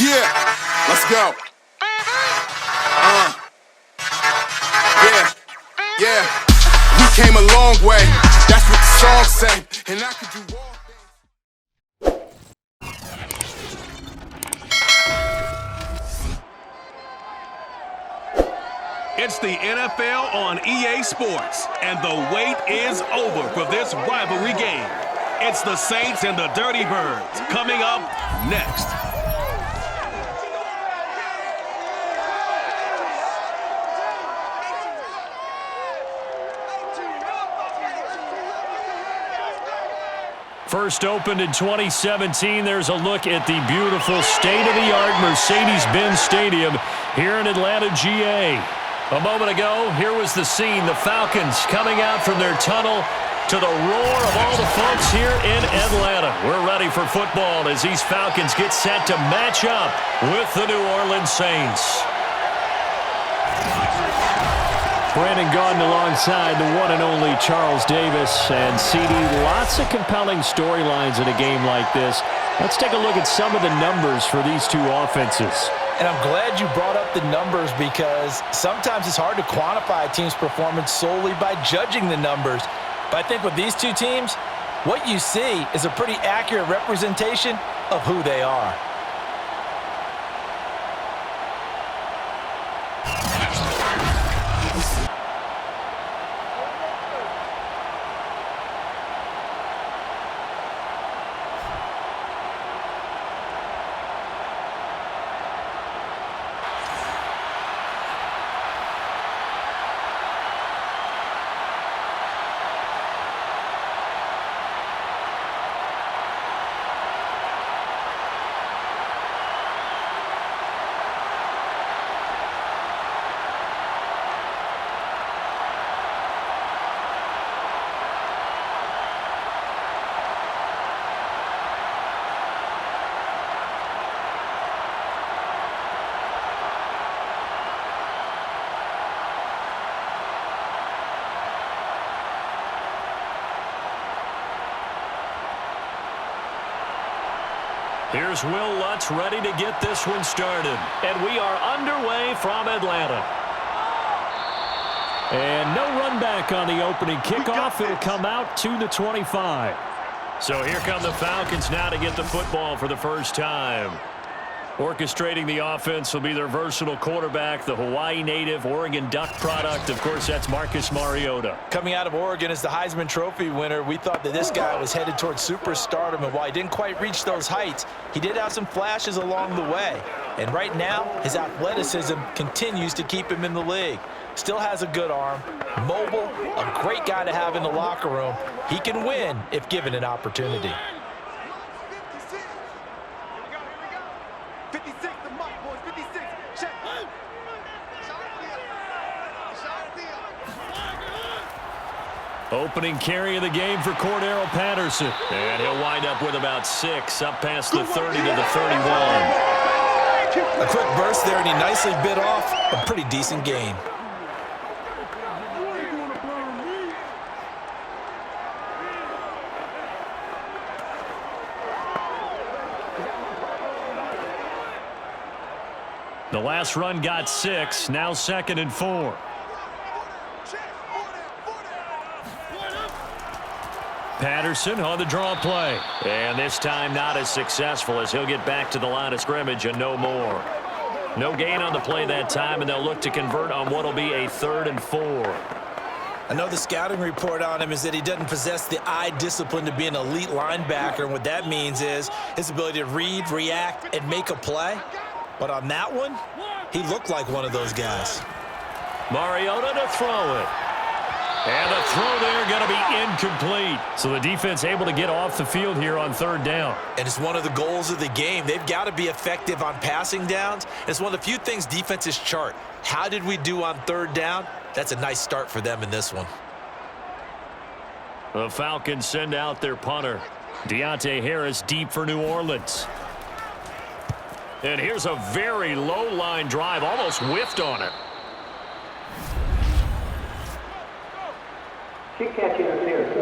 Yeah, let's go. Yeah. We came a long way. That's what the song say. And I could do all things. It's the NFL on EA Sports, and the wait is over for this rivalry game. It's the Saints and the Dirty Birds coming up next. First opened in 2017, there's a look at the beautiful state-of-the-art Mercedes-Benz Stadium here in Atlanta, GA. A moment ago, here was the scene, the Falcons coming out from their tunnel to the roar of all the folks here in Atlanta. We're ready for football as these Falcons get set to match up with the New Orleans Saints. Brandon Gaudin alongside the one and only Charles Davis. And CD, lots of compelling storylines in a game like this. Let's take a look at some of the numbers for these two offenses. And I'm glad you brought up the numbers because sometimes it's hard to quantify a team's performance solely by judging the numbers. But I think with these two teams, what you see is a pretty accurate representation of who they are. Here's Will Lutz ready to get this one started. And we are underway from Atlanta. And no run back on the opening kickoff. It'll come out to the 25. So here come the Falcons now to get the football for the first time. Orchestrating the offense will be their versatile quarterback, the Hawaii native, Oregon Duck product. Of course, that's Marcus Mariota. Coming out of Oregon as the Heisman Trophy winner, we thought that this guy was headed towards superstardom, and while he didn't quite reach those heights, he did have some flashes along the way. And right now, his athleticism continues to keep him in the league. Still has a good arm, mobile, a great guy to have in the locker room. He can win if given an opportunity. Opening carry of the game for Cordero Patterson. And he'll wind up with about 6, up past the 30 to the 31. A quick burst there, and he nicely bit off a pretty decent gain. The last run got 6, now 2nd and 4. Patterson on the draw play. And this time not as successful as he'll get back to the line of scrimmage and no more. No gain on the play that time, and they'll look to convert on what will be a 3rd and 4. I know the scouting report on him is that he doesn't possess the eye discipline to be an elite linebacker, and what that means is his ability to read, react, and make a play. But on that one, he looked like one of those guys. Mariota to throw it. And the throw there going to be incomplete. So the defense able to get off the field here on 3rd down. And it's one of the goals of the game. They've got to be effective on passing downs. It's one of the few things defenses chart. How did we do on 3rd down? That's a nice start for them in this one. The Falcons send out their punter. Deontay Harris deep for New Orleans. And here's a very low line drive, almost whiffed on it. Kick catch interference.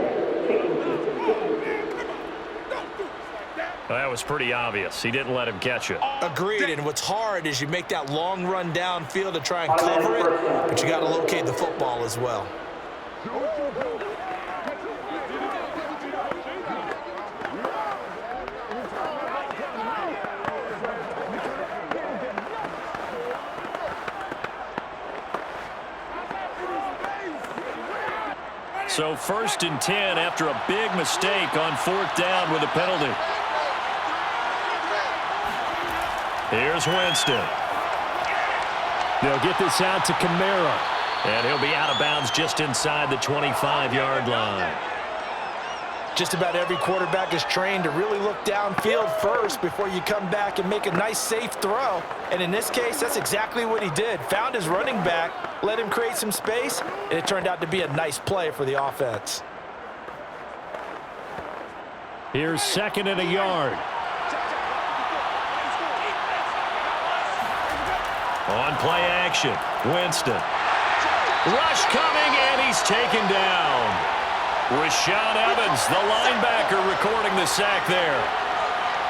Kicking. Well, that was pretty obvious. He didn't let him catch it. Agreed, and what's hard is you make that long run downfield to try and cover it, but you got to locate the football as well. So 1st and 10 after a big mistake on 4th down with a penalty. Here's Winston. They'll get this out to Kamara. And he'll be out of bounds just inside the 25-yard line. Just about every quarterback is trained to really look downfield first before you come back and make a nice, safe throw. And in this case, that's exactly what he did. Found his running back, let him create some space, and it turned out to be a nice play for the offense. Here's 2nd and a yard. On play action, Winston. Rush coming, and he's taken down. Rashaan Evans, the linebacker, recording the sack there.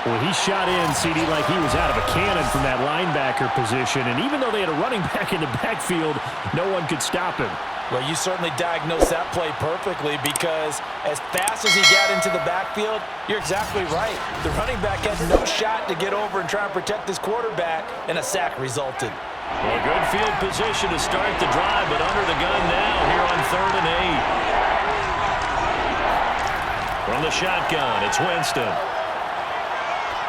Well, he shot in, CD, like he was out of a cannon from that linebacker position. And even though they had a running back in the backfield, no one could stop him. Well, you certainly diagnosed that play perfectly because as fast as he got into the backfield, you're exactly right. The running back had no shot to get over and try and protect his quarterback, and a sack resulted. Well, good field position to start the drive, but under the gun now here on 3rd and 8. From the shotgun, it's Winston.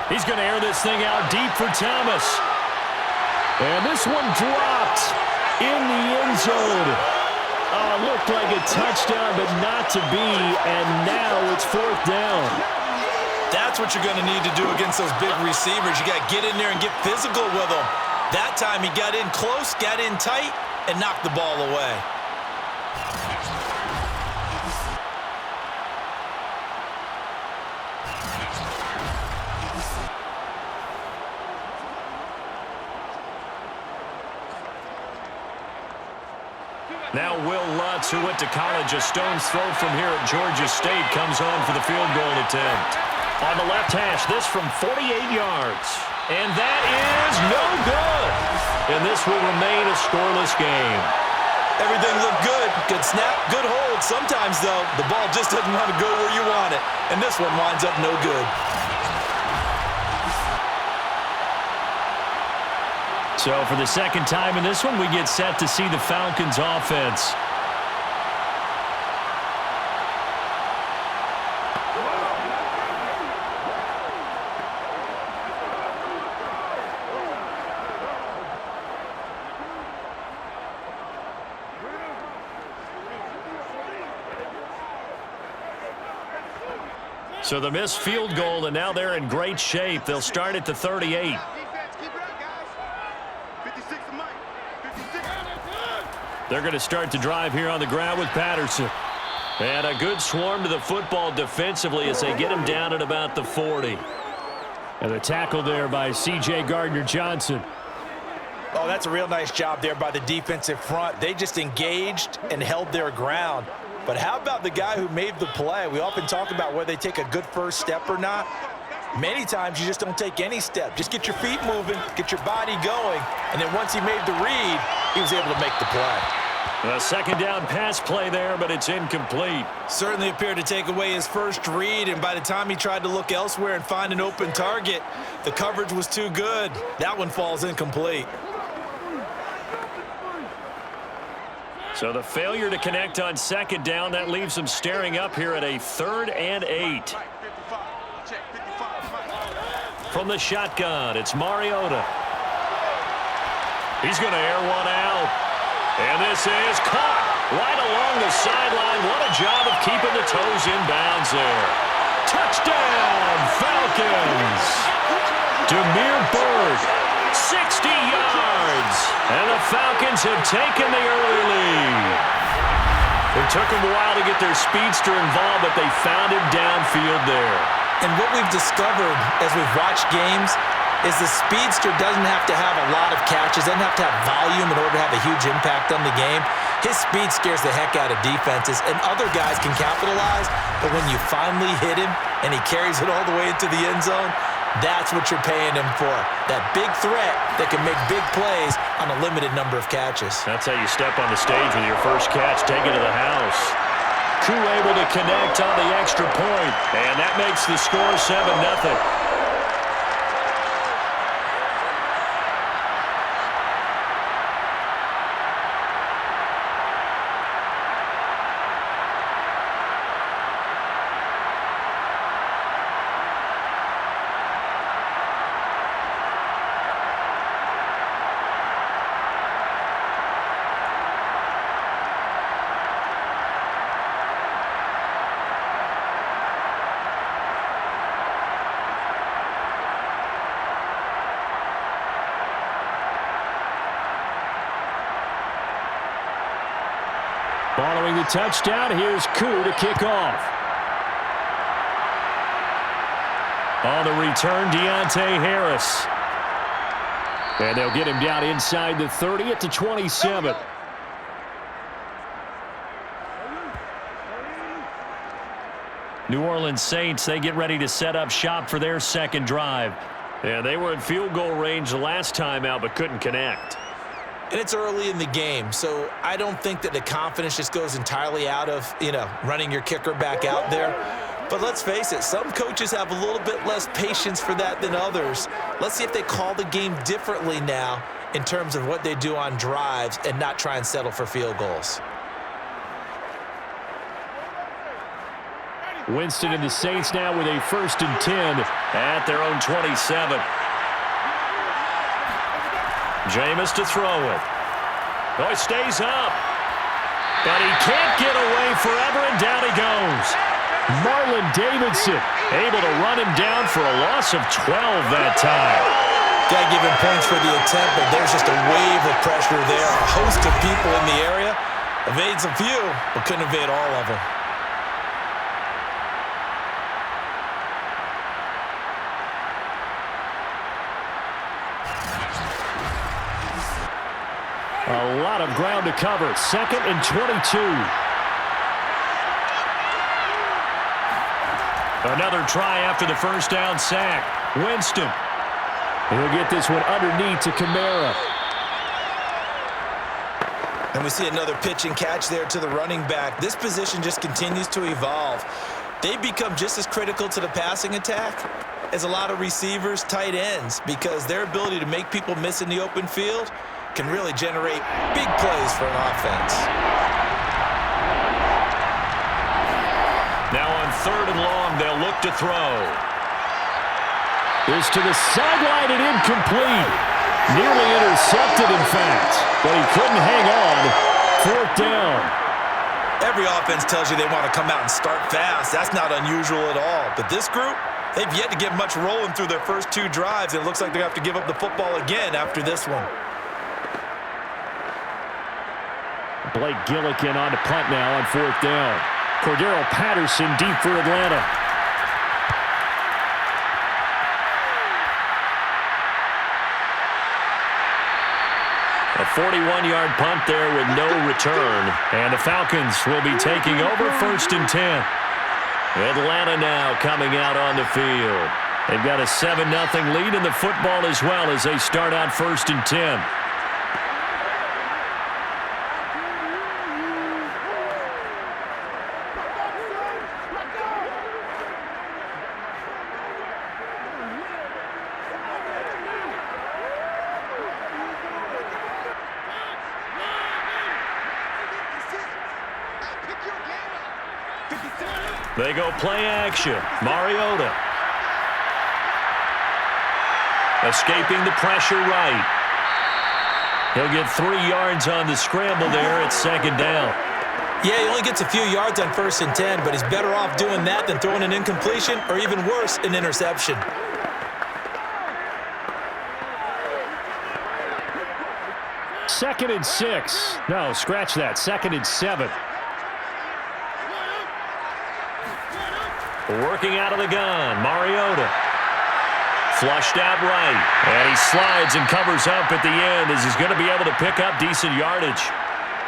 He's going to air this thing out deep for Thomas. And this one dropped in the end zone. Looked like a touchdown, but not to be, and now it's 4th down. That's what you're going to need to do against those big receivers. You got to get in there and get physical with them. That time he got in close, got in tight, and knocked the ball away. Now Will Lutz, who went to college a stone's throw from here at Georgia State, comes on for the field goal attempt. On the left hash, this from 48 yards. And that is no good. And this will remain a scoreless game. Everything looked good. Good snap, good hold. Sometimes, though, the ball just doesn't want to go where you want it. And this one winds up no good. So for the second time in this one, we get set to see the Falcons offense. So the missed field goal, and now they're in great shape. They'll start at the 38. They're going to start to drive here on the ground with Patterson. And a good swarm to the football defensively as they get him down at about the 40. And the tackle there by C.J. Gardner-Johnson. Oh, that's a real nice job there by the defensive front. They just engaged and held their ground. But how about the guy who made the play? We often talk about whether they take a good first step or not. Many times you just don't take any step. Just get your feet moving, get your body going, and then once he made the read, he was able to make the play. A second down pass play there, but it's incomplete. Certainly appeared to take away his first read, and by the time he tried to look elsewhere and find an open target, the coverage was too good. That one falls incomplete. So the failure to connect on second down, that leaves them staring up here at a 3rd and 8. From the shotgun, it's Mariota. He's going to air one out. And this is caught right along the sideline. What a job of keeping the toes in bounds there. Touchdown, Falcons. Demir Bird, 60 yards. And the Falcons have taken the early lead. It took them a while to get their speedster involved, but they found him downfield there. And what we've discovered as we've watched games is the speedster doesn't have to have a lot of catches, doesn't have to have volume in order to have a huge impact on the game. His speed scares the heck out of defenses, and other guys can capitalize, but when you finally hit him and he carries it all the way into the end zone, that's what you're paying him for. That big threat that can make big plays on a limited number of catches. That's how you step on the stage with your first catch, take it to the house. Koo able to connect on the extra point, and that makes the score 7-0. Following the touchdown, here's Koo to kick off. On the return, Deontay Harris. And they'll get him down inside the 30 at the 27. New Orleans Saints, they get ready to set up shop for their second drive. Yeah, they were in field goal range the last time out, but couldn't connect. And it's early in the game, so I don't think that the confidence just goes entirely out of, running your kicker back out there. But let's face it, some coaches have a little bit less patience for that than others. Let's see if they call the game differently now in terms of what they do on drives and not try and settle for field goals. Winston and the Saints now with a 1st and 10 at their own 27. Jameis to throw it. Oh, it stays up. But he can't get away forever, and down he goes. Marlon Davidson able to run him down for a loss of 12 that time. Got to give him points for the attempt, but there's just a wave of pressure there. A host of people in the area. Evades a few, but couldn't evade all of them. A lot of ground to cover. 2nd and 22. Another try after the first down sack. Winston. He'll get this one underneath to Kamara. And we see another pitch and catch there to the running back. This position just continues to evolve. They've become just as critical to the passing attack as a lot of receivers, tight ends, because their ability to make people miss in the open field can really generate big plays for an offense. Now on 3rd and long, they'll look to throw. Is to the sideline and incomplete. Nearly intercepted, in fact, but he couldn't hang on. 4th down. Every offense tells you they want to come out and start fast. That's not unusual at all. But this group, they've yet to get much rolling through their first 2 drives. It looks like they have to give up the football again after this one. Blake Gillikin on to punt now on 4th down. Cordero Patterson deep for Atlanta. A 41-yard punt there with no return. And the Falcons will be taking over 1st and 10. Atlanta now coming out on the field. They've got a 7-0 lead in the football as well as they start out 1st and 10. They go play action. Mariota. Escaping the pressure right. He'll get 3 yards on the scramble there at 2nd down. Yeah, he only gets a few yards on 1st and 10, but he's better off doing that than throwing an incompletion or even worse, an interception. Second and 6. No, scratch that. 2nd and 7. Working out of the gun, Mariota. Flushed out right, and he slides and covers up at the end as he's going to be able to pick up decent yardage.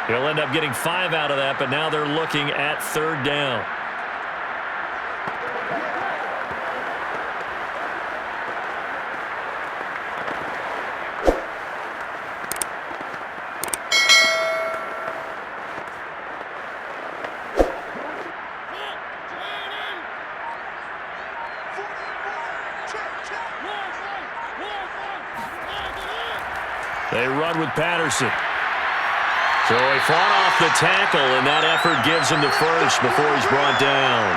He'll end up getting 5 out of that, but now they're looking at 3rd down. They run with Patterson. So he fought off the tackle, and that effort gives him the first before he's brought down.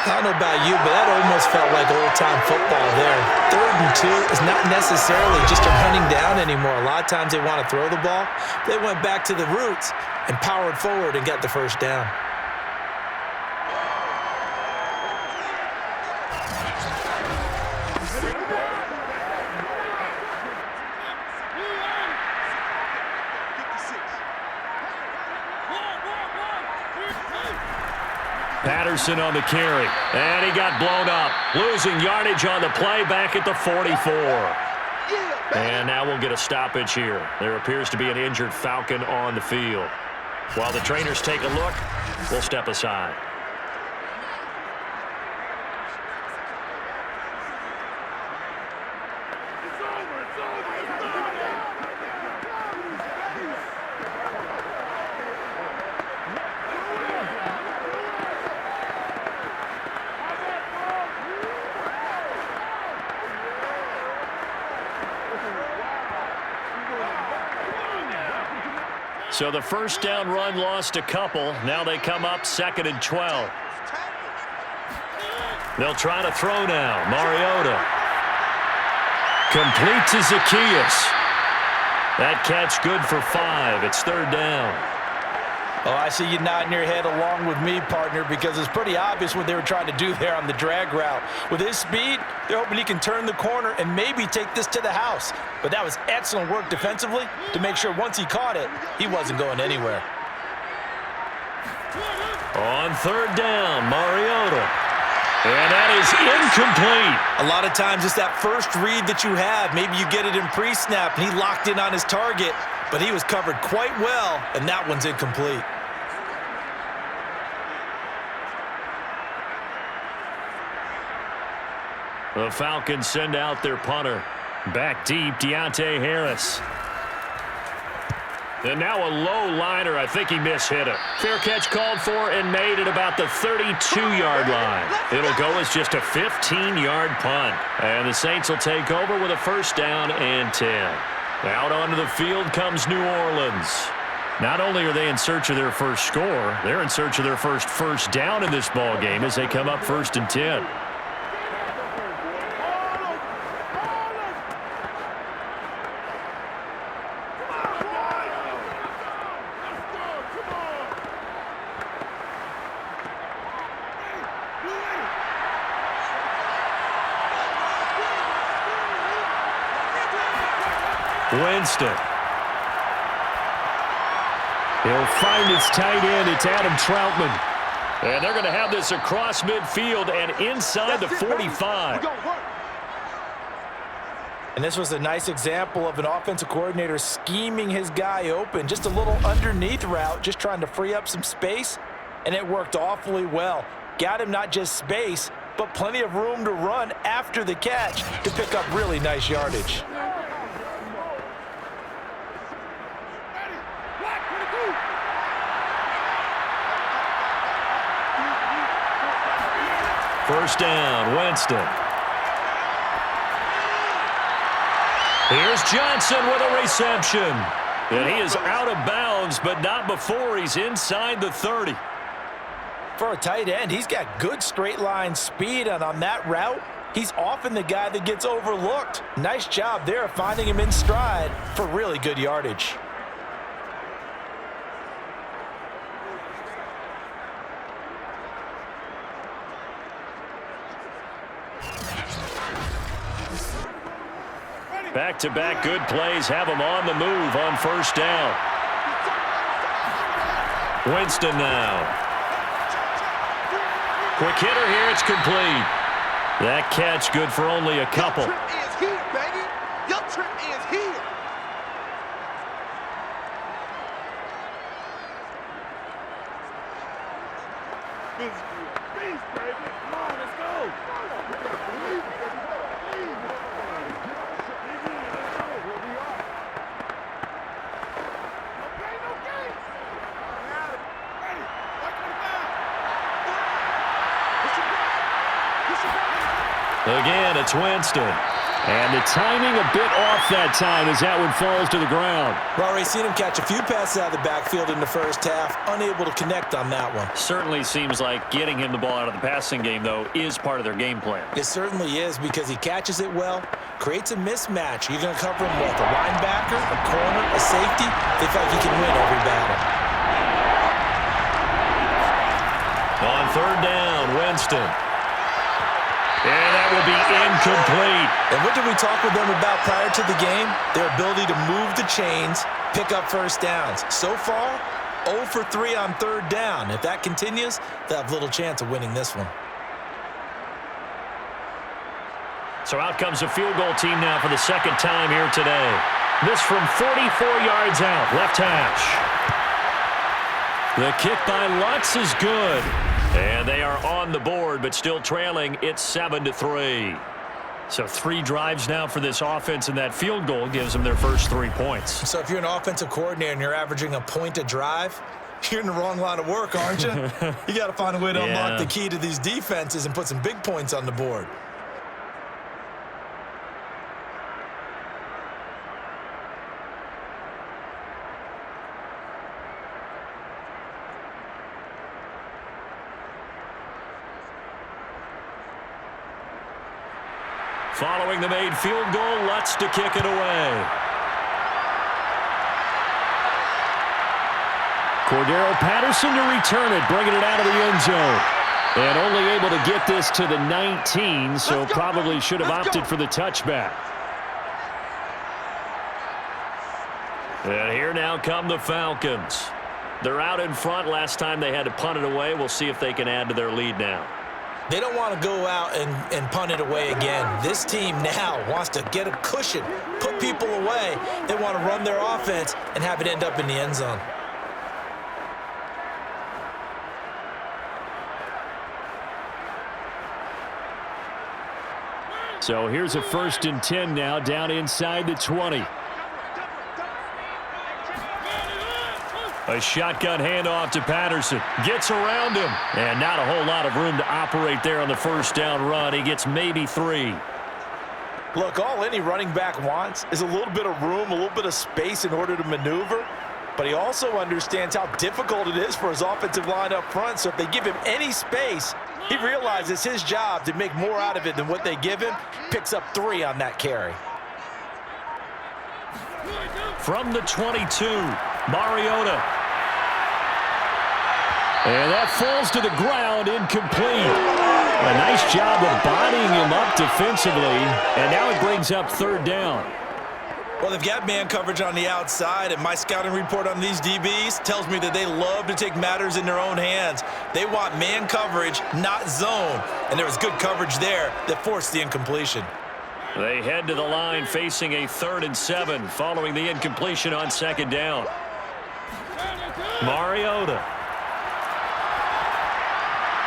I don't know about you, but that almost felt like old-time football there. 3rd and 2 is not necessarily just a running down anymore. A lot of times they want to throw the ball. They went back to the roots and powered forward and got the first down. Patterson on the carry, and he got blown up. Losing yardage on the play back at the 44. And now we'll get a stoppage here. There appears to be an injured Falcon on the field. While the trainers take a look, we'll step aside. So the first down run lost a couple. Now they come up 2nd and 12. They'll try to throw now. Mariota. Complete to Zacchaeus. That catch good for 5. It's 3rd down. Oh, I see you nodding your head along with me, partner, because it's pretty obvious what they were trying to do there on the drag route. With his speed, they're hoping he can turn the corner and maybe take this to the house. But that was excellent work defensively to make sure once he caught it, he wasn't going anywhere. On 3rd down, Mariota. And that is incomplete. A lot of times it's that first read that you have. Maybe you get it in pre-snap, and he locked in on his target, but he was covered quite well, and that one's incomplete. The Falcons send out their punter. Back deep, Deontay Harris. And now a low liner. I think he mishit it. Fair catch called for and made at about the 32-yard line. It'll go as just a 15-yard punt. And the Saints will take over with a 1st down and 10. Out onto the field comes New Orleans. Not only are they in search of their first score, they're in search of their first down in this ball game as they come up 1st and 10. Winston. He'll find his tight end. It's Adam Troutman. And they're going to have this across midfield and inside the 45. And this was a nice example of an offensive coordinator scheming his guy open. Just a little underneath route, just trying to free up some space, and it worked awfully well. Got him not just space, but plenty of room to run after the catch to pick up really nice yardage. First down, Winston. Here's Johnson with a reception. And he is out of bounds, but not before he's inside the 30. For a tight end, he's got good straight line speed, and on that route, he's often the guy that gets overlooked. Nice job there finding him in stride for really good yardage. Back-to-back good plays have him on the move on 1st down. Winston now. Quick hitter here, it's complete. That catch good for only a couple. Your trip is here, baby. Your trip is here. Again, it's Winston. And the timing a bit off that time as that one falls to the ground. Well, we've seen him catch a few passes out of the backfield in the first half, unable to connect on that one. Certainly seems like getting him the ball out of the passing game, though, is part of their game plan. It certainly is because he catches it well, creates a mismatch. You're going to cover him with a linebacker, a corner, a safety. They feel like he can win every battle. On third down, Winston. And that will be incomplete. And what did we talk with them about prior to the game? Their ability to move the chains, pick up first downs. So far, 0 for 3 on third down. If that continues, they'll have little chance of winning this one. So out comes a field goal team now for the second time here today. This from 44 yards out, left hash. The kick by Lutz is good. And they are on the board, but still trailing. It's 7-3. So 3 drives now for this offense, and that field goal gives them their first 3 points. So if you're an offensive coordinator and you're averaging a point a drive, you're in the wrong line of work, aren't you? You got to find a way to unlock the key to these defenses and put some big points on the board. Following the made field goal, Lutz to kick it away. Cordero Patterson to return it, bringing it out of the end zone. And only able to get this to the 19, so probably should have opted for the touchback. And here now come the Falcons. They're out in front. Last time they had to punt it away. We'll see if they can add to their lead now. They don't want to go out and punt it away again. This team now wants to get a cushion, put people away. They want to run their offense and have it end up in the end zone. So here's a 1st and 10 now, down inside the 20. A shotgun handoff to Patterson. Gets around him. And not a whole lot of room to operate there on the first down run. He gets maybe 3. Look, all any running back wants is a little bit of room, a little bit of space in order to maneuver. But he also understands how difficult it is for his offensive line up front. So if they give him any space, he realizes his job to make more out of it than what they give him. Picks up 3 on that carry. From the 22, Mariota. And that falls to the ground, incomplete. A nice job of bodying him up defensively, and now it brings up third down. Well, they've got man coverage on the outside, and my scouting report on these DBs tells me that they love to take matters in their own hands. They want man coverage, not zone, and there was good coverage there that forced the incompletion. They head to the line facing a 3rd and 7 following the incompletion on 2nd down. Mariota.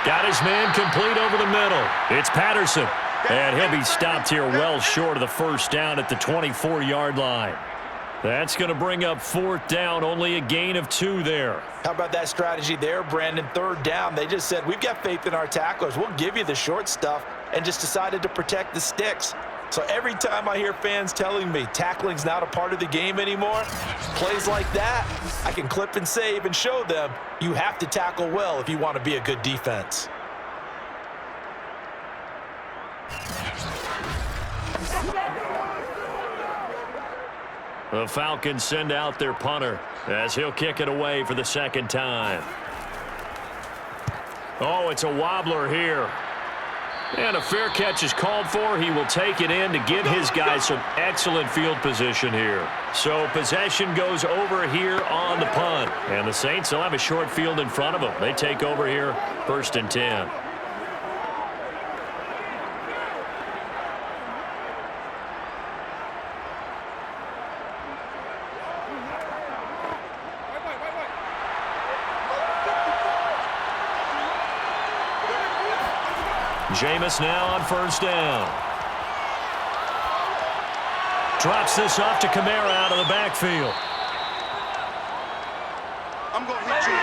Got his man complete over the middle. It's Patterson. And he'll be stopped here well short of the first down at the 24-yard line. That's going to bring up 4th down, only a gain of 2 there. How about that strategy there, Brandon? 3rd down, they just said, we've got faith in our tacklers. We'll give you the short stuff, and just decided to protect the sticks. So every time I hear fans telling me tackling's not a part of the game anymore, plays like that, I can clip and save and show them you have to tackle well if you want to be a good defense. The Falcons send out their punter as he'll kick it away for the 2nd time. Oh, it's a wobbler here. And a fair catch is called for. He will take it in to give his guys some excellent field position here. So possession goes over here on the punt. And the Saints will have a short field in front of them. They take over here, 1st and 10. Jameis now on first down. Drops this off to Kamara out of the backfield. I'm going to hit you.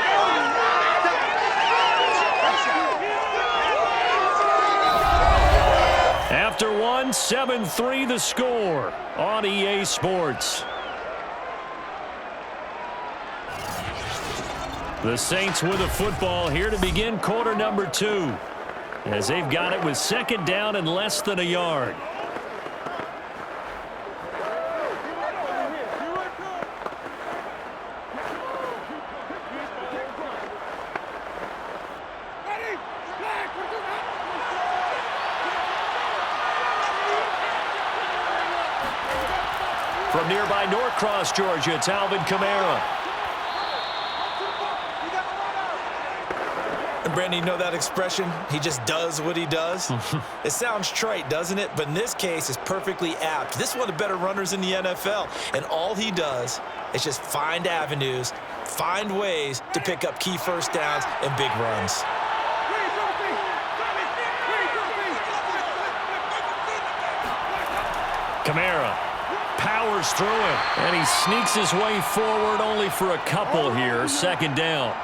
After one, 7-3 the score on EA Sports. The Saints with a football here to begin quarter number 2, as they've got it with second down and less than a yard. From nearby Norcross, Georgia, it's Alvin Kamara. And Brandon, you know that expression? He just does what he does. It sounds trite, doesn't it? But in this case, it's perfectly apt. This is one of the better runners in the NFL. And all he does is just find avenues, find ways to pick up key first downs and big runs. Kamara powers through him, and he sneaks his way forward only for a couple here. Second down.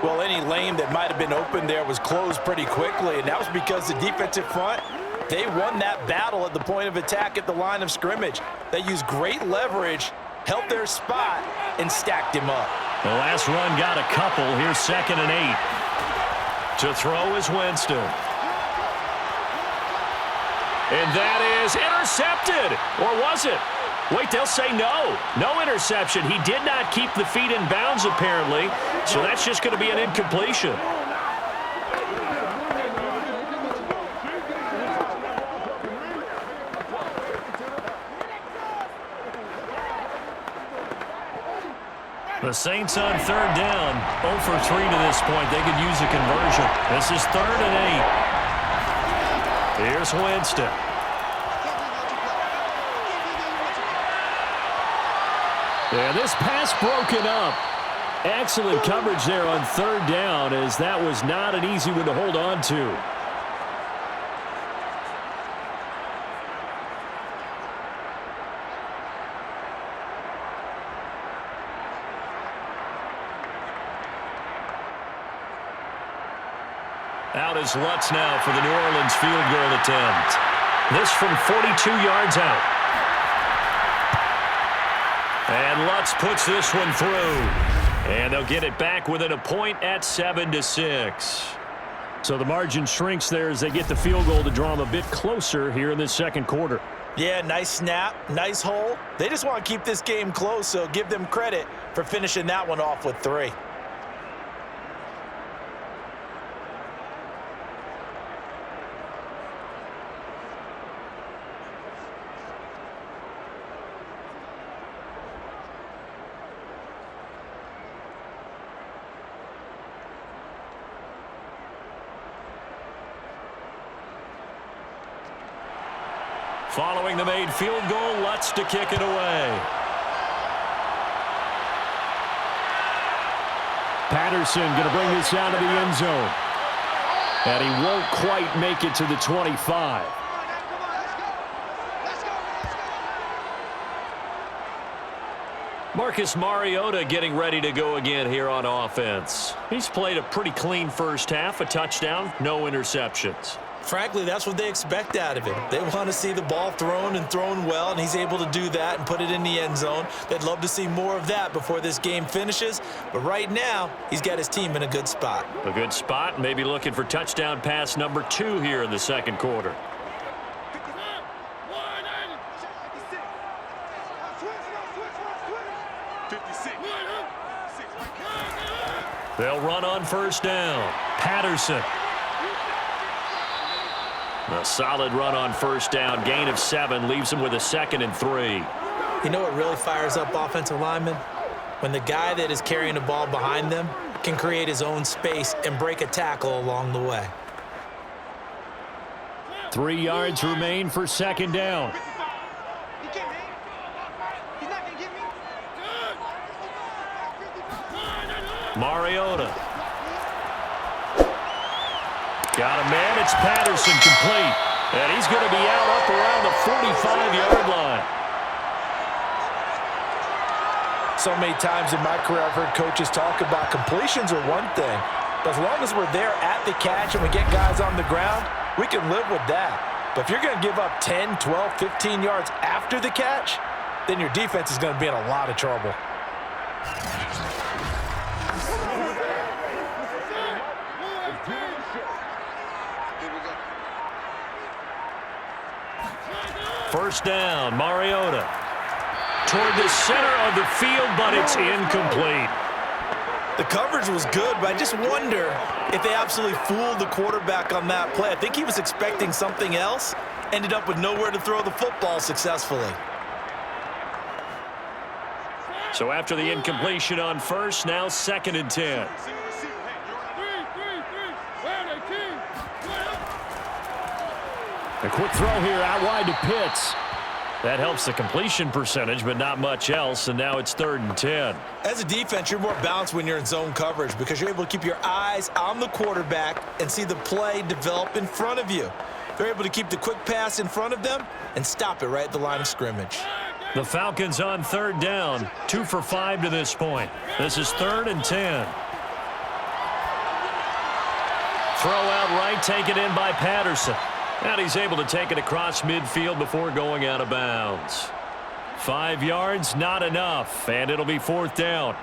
Well, any lane that might have been open there was closed pretty quickly, and that was because the defensive front, they won that battle at the point of attack at the line of scrimmage. They used great leverage, held their spot, and stacked him up. The last run got a couple. Here's 2nd and 8. To throw is Winston. And that is intercepted. Or was it? Wait, they'll say no. No interception. He did not keep the feet in bounds, apparently. So that's just going to be an incompletion. The Saints on third down. 0 for 3 to this point. They could use a conversion. This is 3rd and 8. Here's Winston. And this pass broken up. Excellent coverage there on third down, as that was not an easy one to hold on to. Out is Lutz now for the New Orleans field goal attempt. This from 42 yards out. And Lutz puts this one through. And they'll get it back within a point at 7-6. So the margin shrinks there as they get the field goal to draw them a bit closer here in this second quarter. Yeah, nice snap, nice hole. They just want to keep this game close, so give them credit for finishing that one off with 3. Following the made field goal, Lutz to kick it away. Patterson going to bring this out of the end zone. And he won't quite make it to the 25. Marcus Mariota getting ready to go again here on offense. He's played a pretty clean first half, a touchdown, no interceptions. Frankly, that's what they expect out of him. They want to see the ball thrown and thrown well, and he's able to do that and put it in the end zone. They'd love to see more of that before this game finishes, but right now, he's got his team in a good spot. A good spot, maybe looking for touchdown pass number 2 here in the second quarter. They'll run on first down. Patterson. A solid run on first down. Gain of 7 leaves him with a 2nd and 3. You know what really fires up offensive linemen? When the guy that is carrying the ball behind them can create his own space and break a tackle along the way. 3 yards remain for second down. Mariota. Got a man. It's Patterson complete. And he's going to be out up around the 45-yard line. So many times in my career I've heard coaches talk about completions are one thing. But as long as we're there at the catch and we get guys on the ground, we can live with that. But if you're going to give up 10, 12, 15 yards after the catch, then your defense is going to be in a lot of trouble. First down, Mariota. Toward the center of the field, but it's incomplete. The coverage was good, but I just wonder if they absolutely fooled the quarterback on that play. I think he was expecting something else, ended up with nowhere to throw the football successfully. So after the incompletion on first, now 2nd and 10. A quick throw here out wide to Pitts. That helps the completion percentage, but not much else, and now it's 3rd and 10. As a defense, you're more balanced when you're in zone coverage because you're able to keep your eyes on the quarterback and see the play develop in front of you. They're able to keep the quick pass in front of them and stop it right at the line of scrimmage. The Falcons on 3rd down, 2 for 5 to this point. This is 3rd and 10. Throw out right, taken in by Patterson. And he's able to take it across midfield before going out of bounds. 5 yards, not enough, and it'll be 4th down.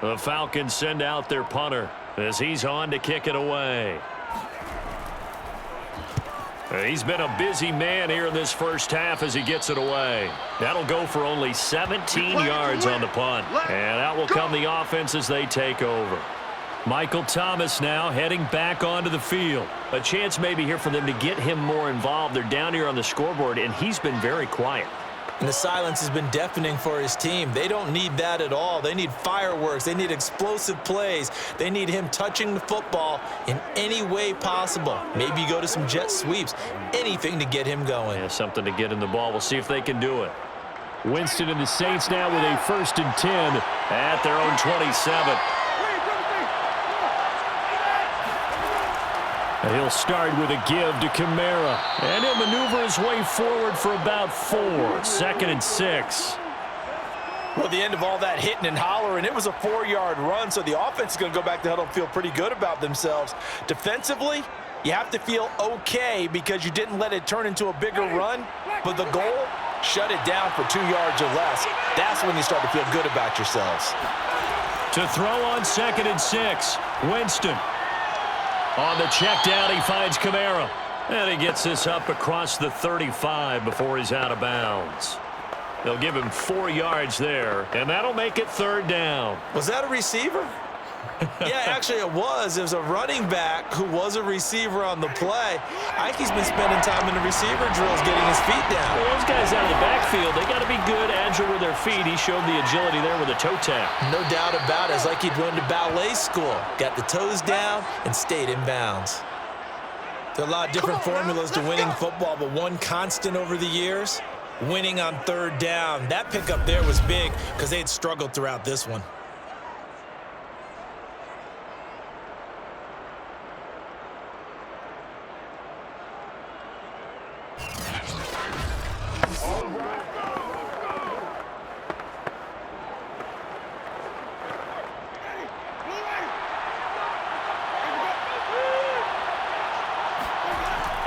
The Falcons send out their punter as he's on to kick it away. He's been a busy man here in this first half as he gets it away. That'll go for only 17 yards on the punt. And out will come the offense as they take over. Michael Thomas now heading back onto the field. A chance maybe here for them to get him more involved. They're down here on the scoreboard, and he's been very quiet. And the silence has been deafening for his team. They don't need that at all. They need fireworks. They need explosive plays. They need him touching the football in any way possible. Maybe you go to some jet sweeps. Anything to get him going. Yeah, something to get in the ball. We'll see if they can do it. Winston and the Saints now with a 1st and 10 at their own 27. He'll start with a give to Kamara. And he'll maneuver his way forward for about 4. 2nd and 6. Well, the end of all that hitting and hollering, it was a 4-yard run, so the offense is going to go back to huddle and feel pretty good about themselves. Defensively, you have to feel okay because you didn't let it turn into a bigger run, but the goal, shut it down for 2 yards or less. That's when you start to feel good about yourselves. To throw on 2nd and 6, Winston. On the check down, he finds Kamara. And he gets this up across the 35 before he's out of bounds. They'll give him 4 yards there, and that'll make it 3rd down. Was that a receiver? Yeah, actually it was. It was a running back who was a receiver on the play. I think he's been spending time in the receiver drills getting his feet down. Well, those guys out of the backfield, they got to be good, agile with their feet. He showed the agility there with a toe tap. No doubt about it. It's like he'd run to ballet school. Got the toes down and stayed in bounds. There are a lot of different formulas to winning football, but one constant over the years, winning on 3rd down. That pickup there was big because they had struggled throughout this one.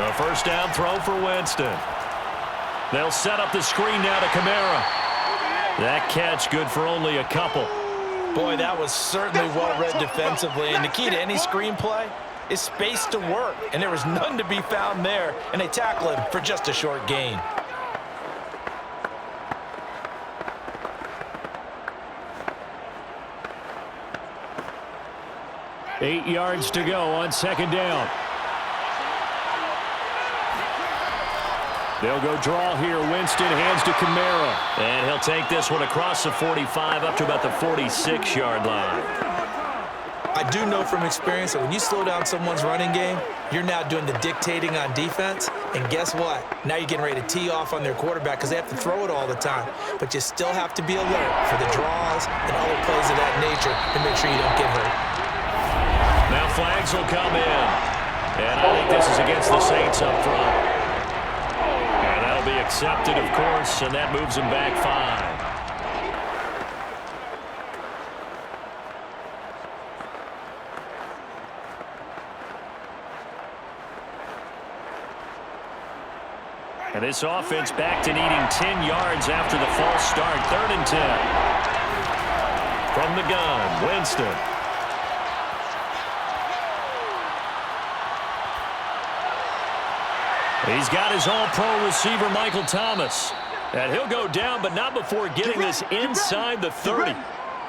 A 1st down throw for Winston. They'll set up the screen now to Kamara. That catch good for only a couple. Boy, that was certainly well-read defensively. And the key to any screenplay is space to work. And there was none to be found there. And they tackle him for just a short gain. Eight yards to go on 2nd down. They'll go draw here. Winston hands to Kamara. And he'll take this one across the 45 up to about the 46-yard line. I I do know from experience that when you slow down someone's running game, you're now doing the dictating on defense, and guess what? Now you're getting ready to tee off on their quarterback because they have to throw it all the time. But you still have to be alert for the draws and other plays of that nature to make sure you don't get hurt. Now flags will come in. And I think this is against the Saints up front. And that'll be accepted, of course, and that moves them back 5. And this offense back to needing 10 yards after the false start. 3rd and 10. From the gun, Winston. He's got his all-pro receiver, Michael Thomas. And he'll go down, but not before getting this inside the 30.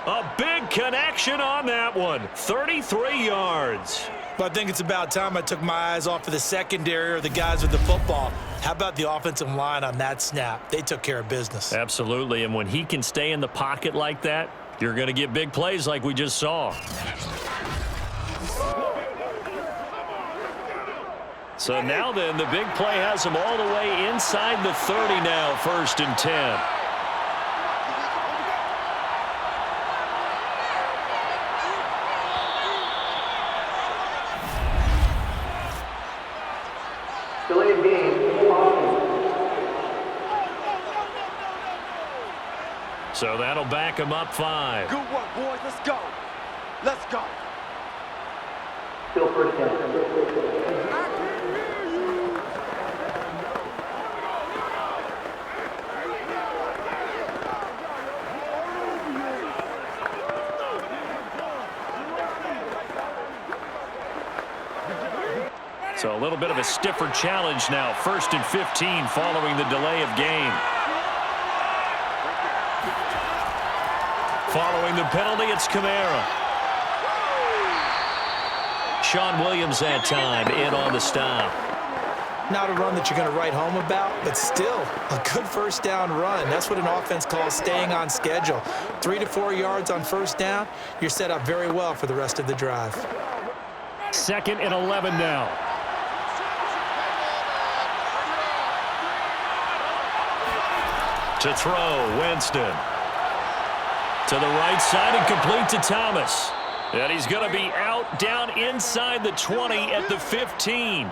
A big connection on that one. 33 yards. But I think it's about time I took my eyes off of the secondary or the guys with the football. How about the offensive line on that snap? They took care of business. Absolutely, and when he can stay in the pocket like that, you're going to get big plays like we just saw. So now then, the big play has him all the way inside the 30 now, 1st and 10. So that'll back him up 5. Good work, boys. Let's go. Let's go. Still 1st down. So a little bit of a stiffer challenge now. 1st and 15 following the delay of game. Following the penalty, it's Kamara. Sean Williams that time in on the stop. Not a run that you're going to write home about, but still a good 1st down run. That's what an offense calls staying on schedule. 3 to 4 yards on 1st down, you're set up very well for the rest of the drive. 2nd and 11 now. To throw, Winston. To the right side and complete to Thomas. And he's going to be out down inside the 20 at the 15.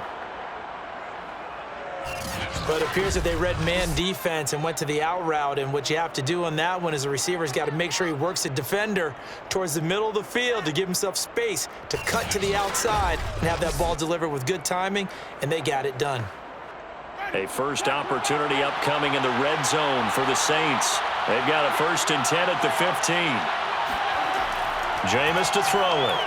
But it appears that they read man defense and went to the out route, and what you have to do on that one is the receiver's got to make sure he works the defender towards the middle of the field to give himself space to cut to the outside and have that ball delivered with good timing, and they got it done. A first opportunity upcoming in the red zone for the Saints. They've got a 1st and 10 at the 15. Jameis to throw it.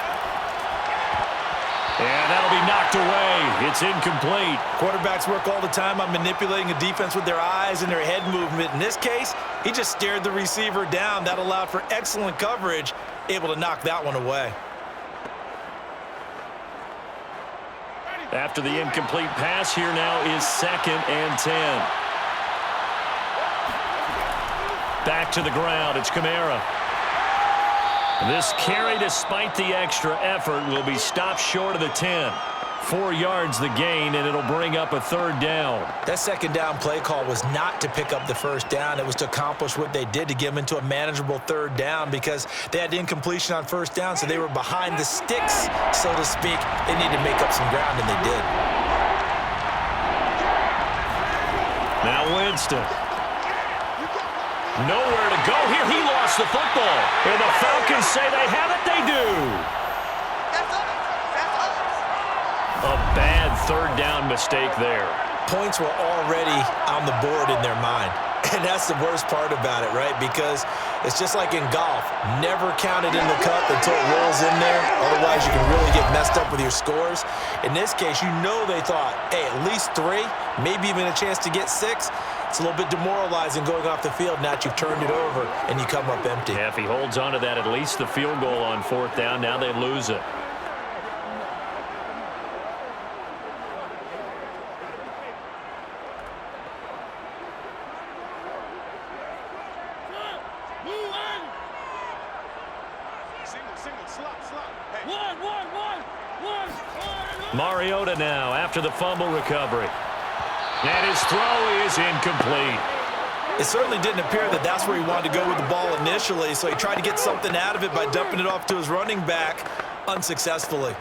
And that'll be knocked away. It's incomplete. Quarterbacks work all the time on manipulating a defense with their eyes and their head movement. In this case, he just stared the receiver down. That allowed for excellent coverage, able to knock that one away. After the incomplete pass, here now is 2nd and 10. Back to the ground. It's Kamara. This carry, despite the extra effort, will be stopped short of the 10. 4 yards the gain, and it'll bring up a 3rd down. That 2nd down play call was not to pick up the 1st down. It was to accomplish what they did to get them into a manageable 3rd down because they had incompletion on 1st down, so they were behind the sticks, so to speak. They needed to make up some ground, and they did. Now Winston. Nowhere to go here. He lost the football. And the Falcons say they have it. They do. A bad 3rd down mistake there. Points were already on the board in their mind. And that's the worst part about it, right? Because it's just like in golf. Never count it in the cup until it rolls in there. Otherwise, you can really get messed up with your scores. In this case, you know they thought, hey, at least 3, maybe even a chance to get 6. It's a little bit demoralizing going off the field now that you've turned it over and you come up empty. Yeah, if he holds on to that, at least the field goal on 4th down. Now they lose it. Single, slot. Hey. Mariota now after the fumble recovery. And his throw is incomplete. It certainly didn't appear that that's where he wanted to go with the ball initially, so he tried to get something out of it by dumping it off to his running back unsuccessfully.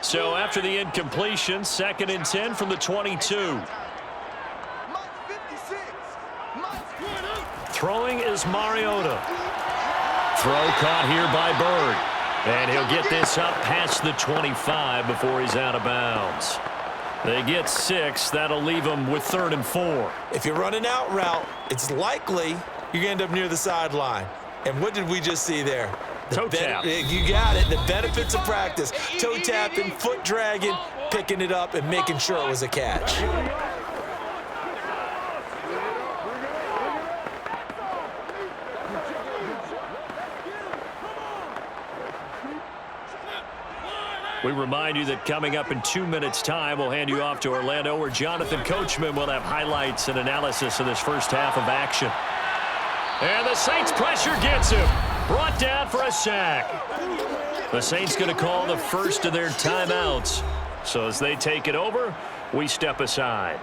So after the incompletion, 2nd and 10 from the 22. Throwing is Mariota. Throw caught here by Bird. And he'll get this up past the 25 before he's out of bounds. They get 6. That'll leave them with 3rd and 4. If you're running out route, it's likely you're going to end up near the sideline. And what did we just see there? Toe tap. You got it. The benefits of practice. Toe tapping, foot dragging, picking it up, and making sure it was a catch. We remind you that coming up in 2 minutes' time, we'll hand you off to Orlando, where Jonathan Coachman will have highlights and analysis of this first half of action. And the Saints pressure gets him. Brought down for a sack. The Saints going to call the first of their timeouts. So as they take it over, we step aside.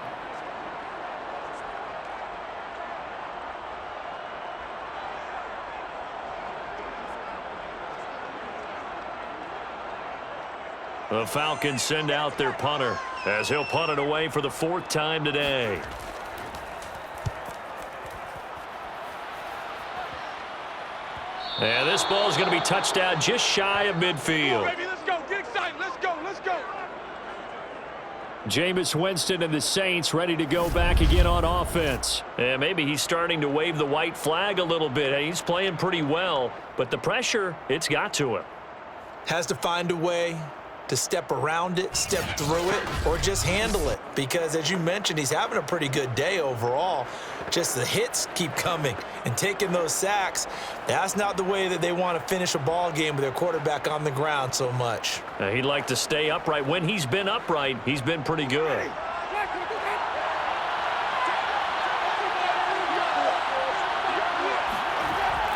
The Falcons send out their punter as he'll punt it away for the 4th time today. And this ball is going to be touched out just shy of midfield. Baby, let's go. Get excited. Let's go. Let's go. Jameis Winston and the Saints ready to go back again on offense. And maybe he's starting to wave the white flag a little bit. He's playing pretty well, but the pressure, it's got to him. Has to find a way to step around it, step through it, or just handle it. Because, as you mentioned, he's having a pretty good day overall. Just the hits keep coming and taking those sacks. That's not the way that they want to finish a ball game with their quarterback on the ground so much. He'd like to stay upright. When he's been upright, he's been pretty good.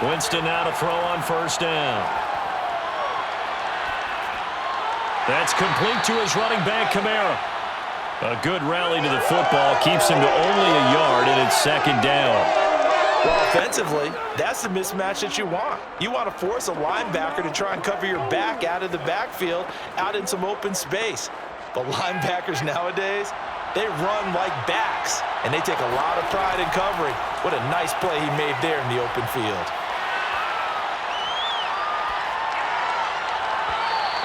Winston now to throw on 1st down. That's complete to his running back, Kamara. A good rally to the football keeps him to only a yard, and it's 2nd down. Well, offensively, that's the mismatch that you want. You want to force a linebacker to try and cover your back out of the backfield, out in some open space. But linebackers nowadays, they run like backs, and they take a lot of pride in covering. What a nice play he made there in the open field.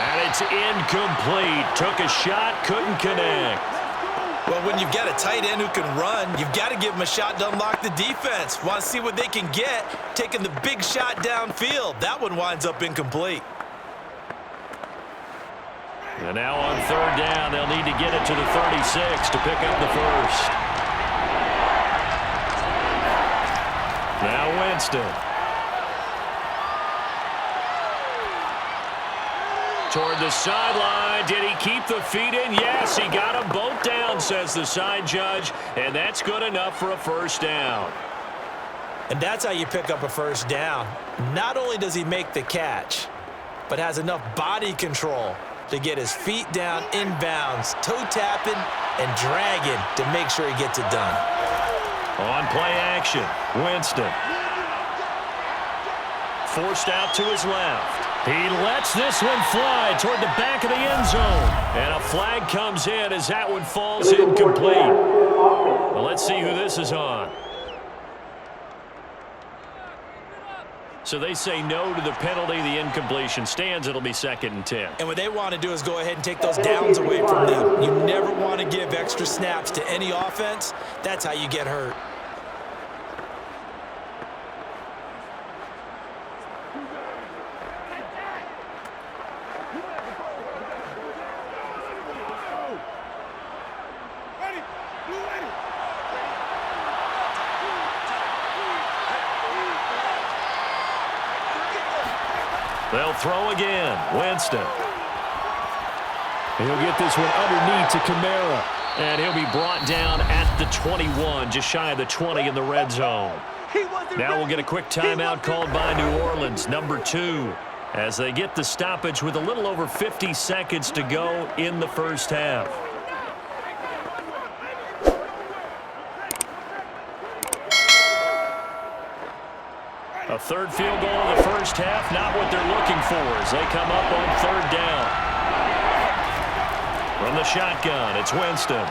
And it's incomplete. Took a shot, couldn't connect. Well, when you've got a tight end who can run, you've got to give him a shot to unlock the defense. Want to see what they can get, taking the big shot downfield. That one winds up incomplete. And now on 3rd down, they'll need to get it to the 36 to pick up the 1st. Now Winston. Toward the sideline. Did he keep the feet in? Yes, he got them both down, says the side judge. And that's good enough for a 1st down. And that's how you pick up a 1st down. Not only does he make the catch, but has enough body control to get his feet down inbounds, toe tapping and dragging to make sure he gets it done. On play action, Winston. Forced out to his left. He lets this one fly toward the back of the end zone. And a flag comes in as that one falls incomplete. Well, let's see who this is on. So they say no to the penalty. The incompletion stands. It'll be 2nd and 10. And what they want to do is go ahead and take those downs away from them. You never want to give extra snaps to any offense. That's how you get hurt. They'll throw again. Winston. He'll get this one underneath to Kamara. And he'll be brought down at the 21, just shy of the 20 in the red zone. Now we'll get a quick timeout called by New Orleans, number 2, as they get the stoppage with a little over 50 seconds to go in the first half. A third field goal in the first half, not what they're looking for as they come up on third down. From the shotgun, it's Winston.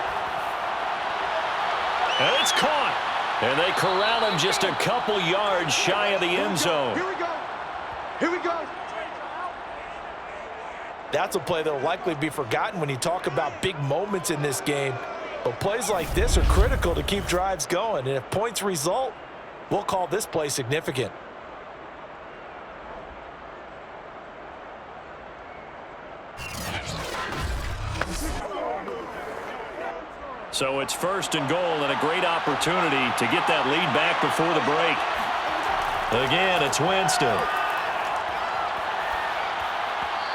And it's caught. And they corral him just a couple yards shy of the end zone. Here we go. Here we go. That's a play that will likely be forgotten when you talk about big moments in this game. But plays like this are critical to keep drives going. And if points result, we'll call this play significant. So it's first and goal and a great opportunity to get that lead back before the break. Again, it's Winston.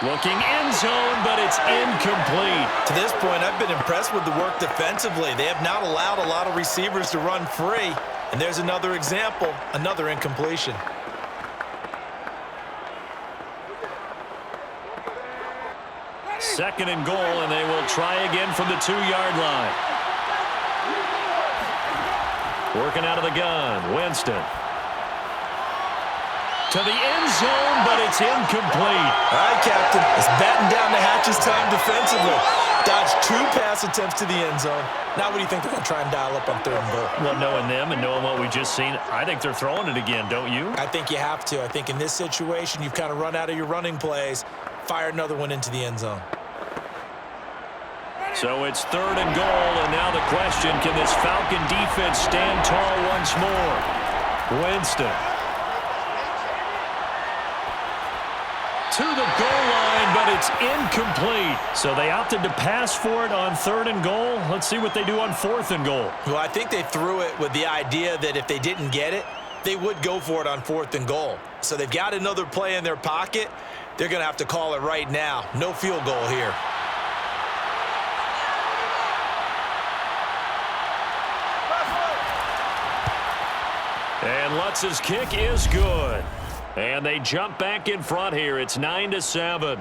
Looking end zone, but it's incomplete. To this point, I've been impressed with the work defensively. They have not allowed a lot of receivers to run free. And there's another example, another incompletion. Second and goal, and they will try again from the 2-yard line. Working out of the gun, Winston. To the end zone, but it's incomplete. All right, Captain. It's batting down the hatches time defensively. Dodged 2 pass attempts to the end zone. Now what do you think they're going to try and dial up on third and goal? Well, knowing them and knowing what we just seen, I think they're throwing it again, don't you? I think you have to. I think in this situation, you've kind of run out of your running plays. Fire another one into the end zone. So it's third and goal, and now the question, can this Falcon defense stand tall once more? Winston. To the goal line, but it's incomplete. So they opted to pass for it on third and goal. Let's see what they do on fourth and goal. Well, I think they threw it with the idea that if they didn't get it, they would go for it on fourth and goal. So they've got another play in their pocket. They're going to have to call it right now. No field goal here. And Lutz's kick is good. And they jump back in front here. It's 9-7.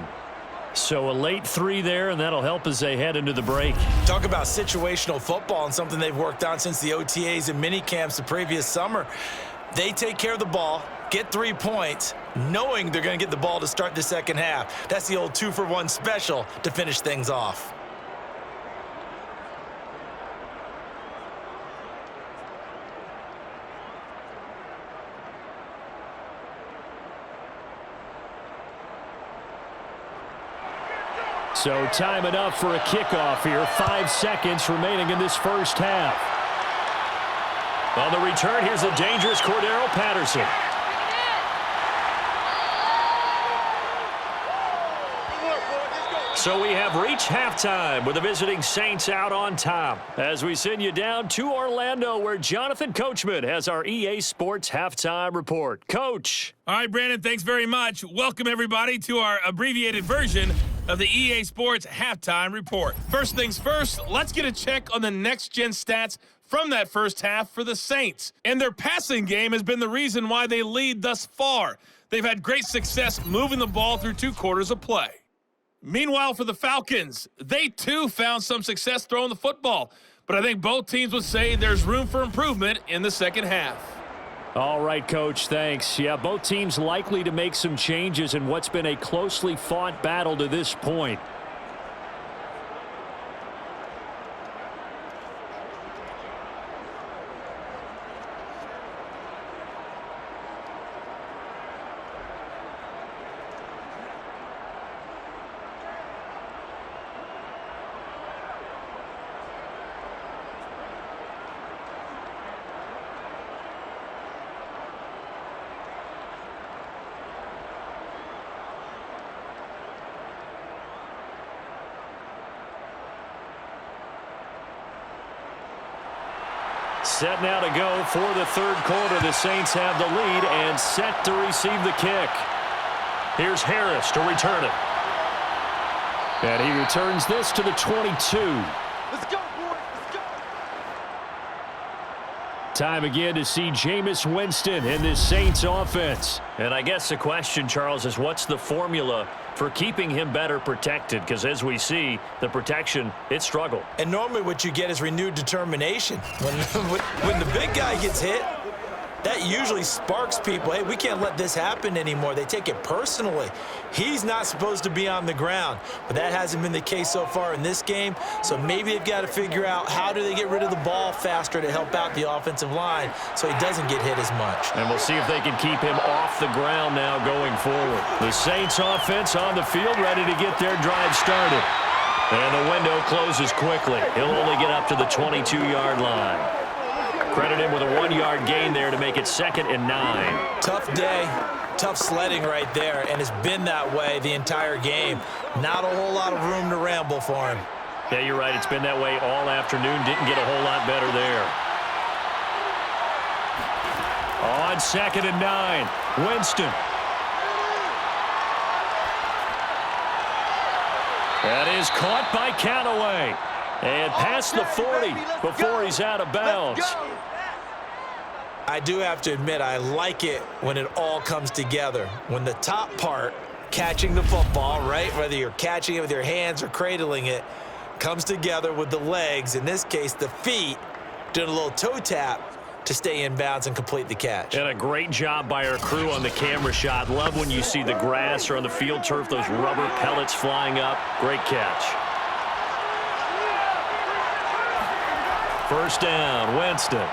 So a late 3 there, and that'll help as they head into the break. Talk about situational football and something they've worked on since the OTAs and mini camps the previous summer. They take care of the ball, get 3 points, knowing they're going to get the ball to start the second half. That's the old 2-for-1 special to finish things off. So time enough for a kickoff here. 5 seconds remaining in this first half. On the return, here's the dangerous Cordero Patterson. So we have reached halftime with the visiting Saints out on top as we send you down to Orlando where Jonathan Coachman has our EA Sports Halftime Report. Coach. All right, Brandon, thanks very much. Welcome, everybody, to our abbreviated version of the EA Sports Halftime Report. First things first, let's get a check on the next-gen stats from that first half for the Saints. And their passing game has been the reason why they lead thus far. They've had great success moving the ball through 2 quarters of play. Meanwhile, for the Falcons, they too found some success throwing the football. But I think both teams would say there's room for improvement in the second half. All right, Coach, thanks. Yeah, both teams likely to make some changes in what's been a closely fought battle to this point. Set now to go for the third quarter. The Saints have the lead and set to receive the kick. Here's Harris to return it. And he returns this to the 22. Let's go, boys. Let's go. Time again to see Jameis Winston in this Saints offense. And I guess the question, Charles, is what's the formula for keeping him better protected? Because as we see, the protection, it struggled. And normally what you get is renewed determination. When the big guy gets hit, that usually sparks people. Hey, we can't let this happen anymore. They take it personally. He's not supposed to be on the ground, but that hasn't been the case so far in this game. So maybe they've got to figure out how do they get rid of the ball faster to help out the offensive line so he doesn't get hit as much. And we'll see if they can keep him off the ground now going forward. The Saints offense on the field, ready to get their drive started. And the window closes quickly. He'll only get up to the 22-yard line. Credit him with a 1-yard gain there to make it 2nd and 9. Tough day, tough sledding right there, and it's been that way the entire game. Not a whole lot of room to ramble for him. Yeah, you're right. It's been that way all afternoon. Didn't get a whole lot better there. On 2nd and 9, Winston. That is caught by Callaway. And past the 40 before he's out of bounds. I do have to admit, I like it when it all comes together. When the top part, catching the football, right, whether you're catching it with your hands or cradling it, comes together with the legs, in this case the feet, doing a little toe tap to stay in bounds and complete the catch. And a great job by our crew on the camera shot. Love when you see the grass or on the field turf, those rubber pellets flying up. Great catch. First down, Winston.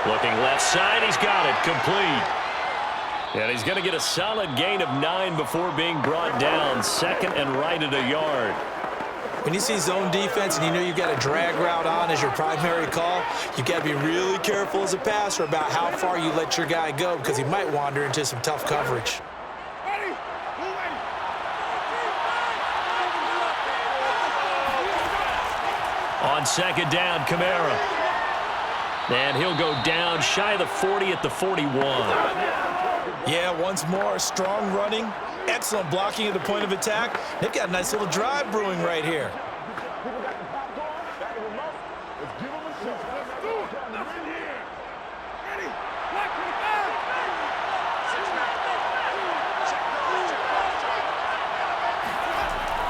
Looking left side, he's got it, complete. And he's going to get a solid gain of 9 before being brought down. 2nd and right at a yard. When you see zone defense and you know you've got a drag route on as your primary call, you've got to be really careful as a passer about how far you let your guy go because he might wander into some tough coverage. On 2nd down, Kamara. And he'll go down shy of the 40 at the 41. Yeah, once more, strong running, excellent blocking at the point of attack. They've got a nice little drive brewing right here.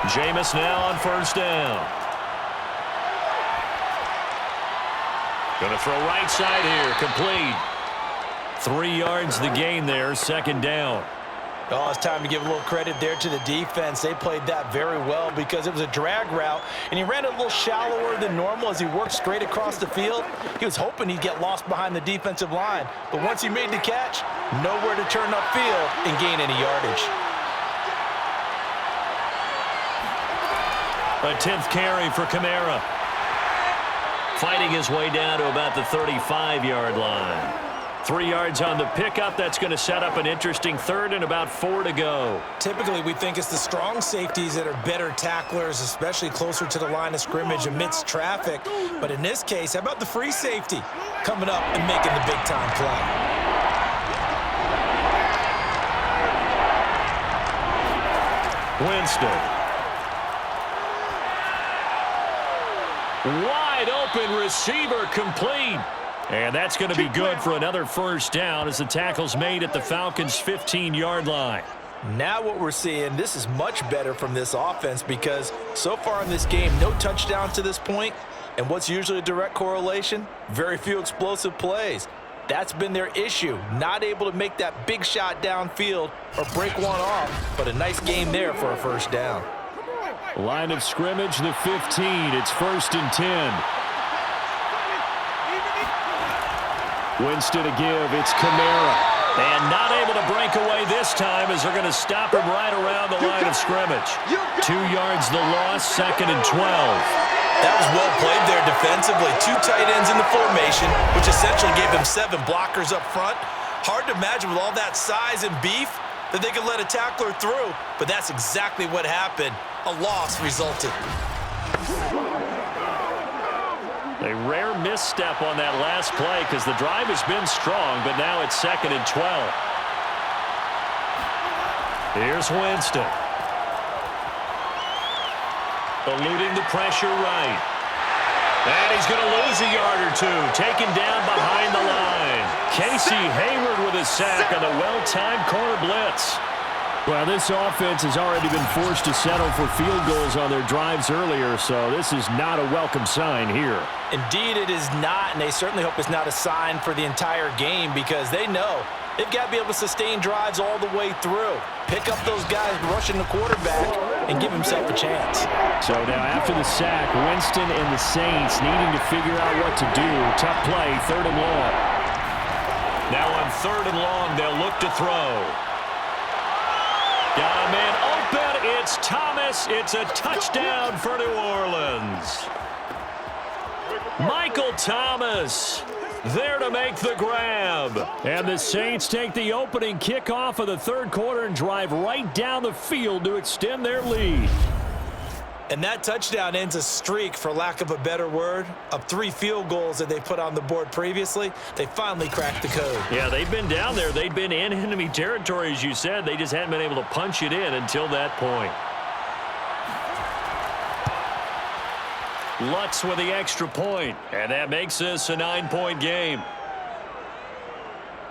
Jameis now on 1st down. Going to throw right side here, complete. 3 yards the gain there, 2nd down. Oh, it's time to give a little credit there to the defense. They played that very well because it was a drag route, and he ran it a little shallower than normal as he worked straight across the field. He was hoping he'd get lost behind the defensive line, but once he made the catch, nowhere to turn upfield and gain any yardage. A 10th carry for Kamara. Fighting his way down to about the 35-yard line. 3 yards on the pickup. That's going to set up an interesting 3rd and about 4 to go. Typically, we think it's the strong safeties that are better tacklers, especially closer to the line of scrimmage amidst traffic. But in this case, how about the free safety coming up and making the big-time play? Winston. Wide open receiver, complete. And that's going to be good for another 1st down as the tackle's made at the Falcons' 15-yard line. Now what we're seeing, this is much better from this offense because so far in this game, no touchdowns to this point. And what's usually a direct correlation? Very few explosive plays. That's been their issue, not able to make that big shot downfield or break one off, but a nice game there for a 1st down. Line of scrimmage, the 15. It's 1st and 10. Winston to give. It's Kamara. And not able to break away this time as they're going to stop him right around the line of scrimmage. 2 yards the loss, 2nd and 12. That was well played there defensively. 2 tight ends in the formation, which essentially gave them 7 blockers up front. Hard to imagine with all that size and beef that they could let a tackler through, but that's exactly what happened. A loss resulted. A rare misstep on that last play because the drive has been strong, but now it's 2nd and 12. Here's Winston. eluding the pressure right. And he's going to lose a yard or two, taken down behind the line. Casey Hayward with a sack on the well-timed corner blitz. Well, this offense has already been forced to settle for field goals on their drives earlier, so this is not a welcome sign here. Indeed, it is not, and they certainly hope it's not a sign for the entire game because they know they've got to be able to sustain drives all the way through. Pick up those guys rushing the quarterback and give himself a chance. So now after the sack, Winston and the Saints needing to figure out what to do. Tough play, 3rd and long. Now on 3rd and long, they'll look to throw. Got a man open. It's Thomas. It's a touchdown for New Orleans. Michael Thomas there to make the grab. And the Saints take the opening kickoff of the 3rd quarter and drive right down the field to extend their lead. And that touchdown ends a streak, for lack of a better word, of 3 field goals that they put on the board previously. They finally cracked the code. Yeah, they've been down there. They've been in enemy territory, as you said. They just hadn't been able to punch it in until that point. Lutz with the extra point, and that makes this a 9-point game.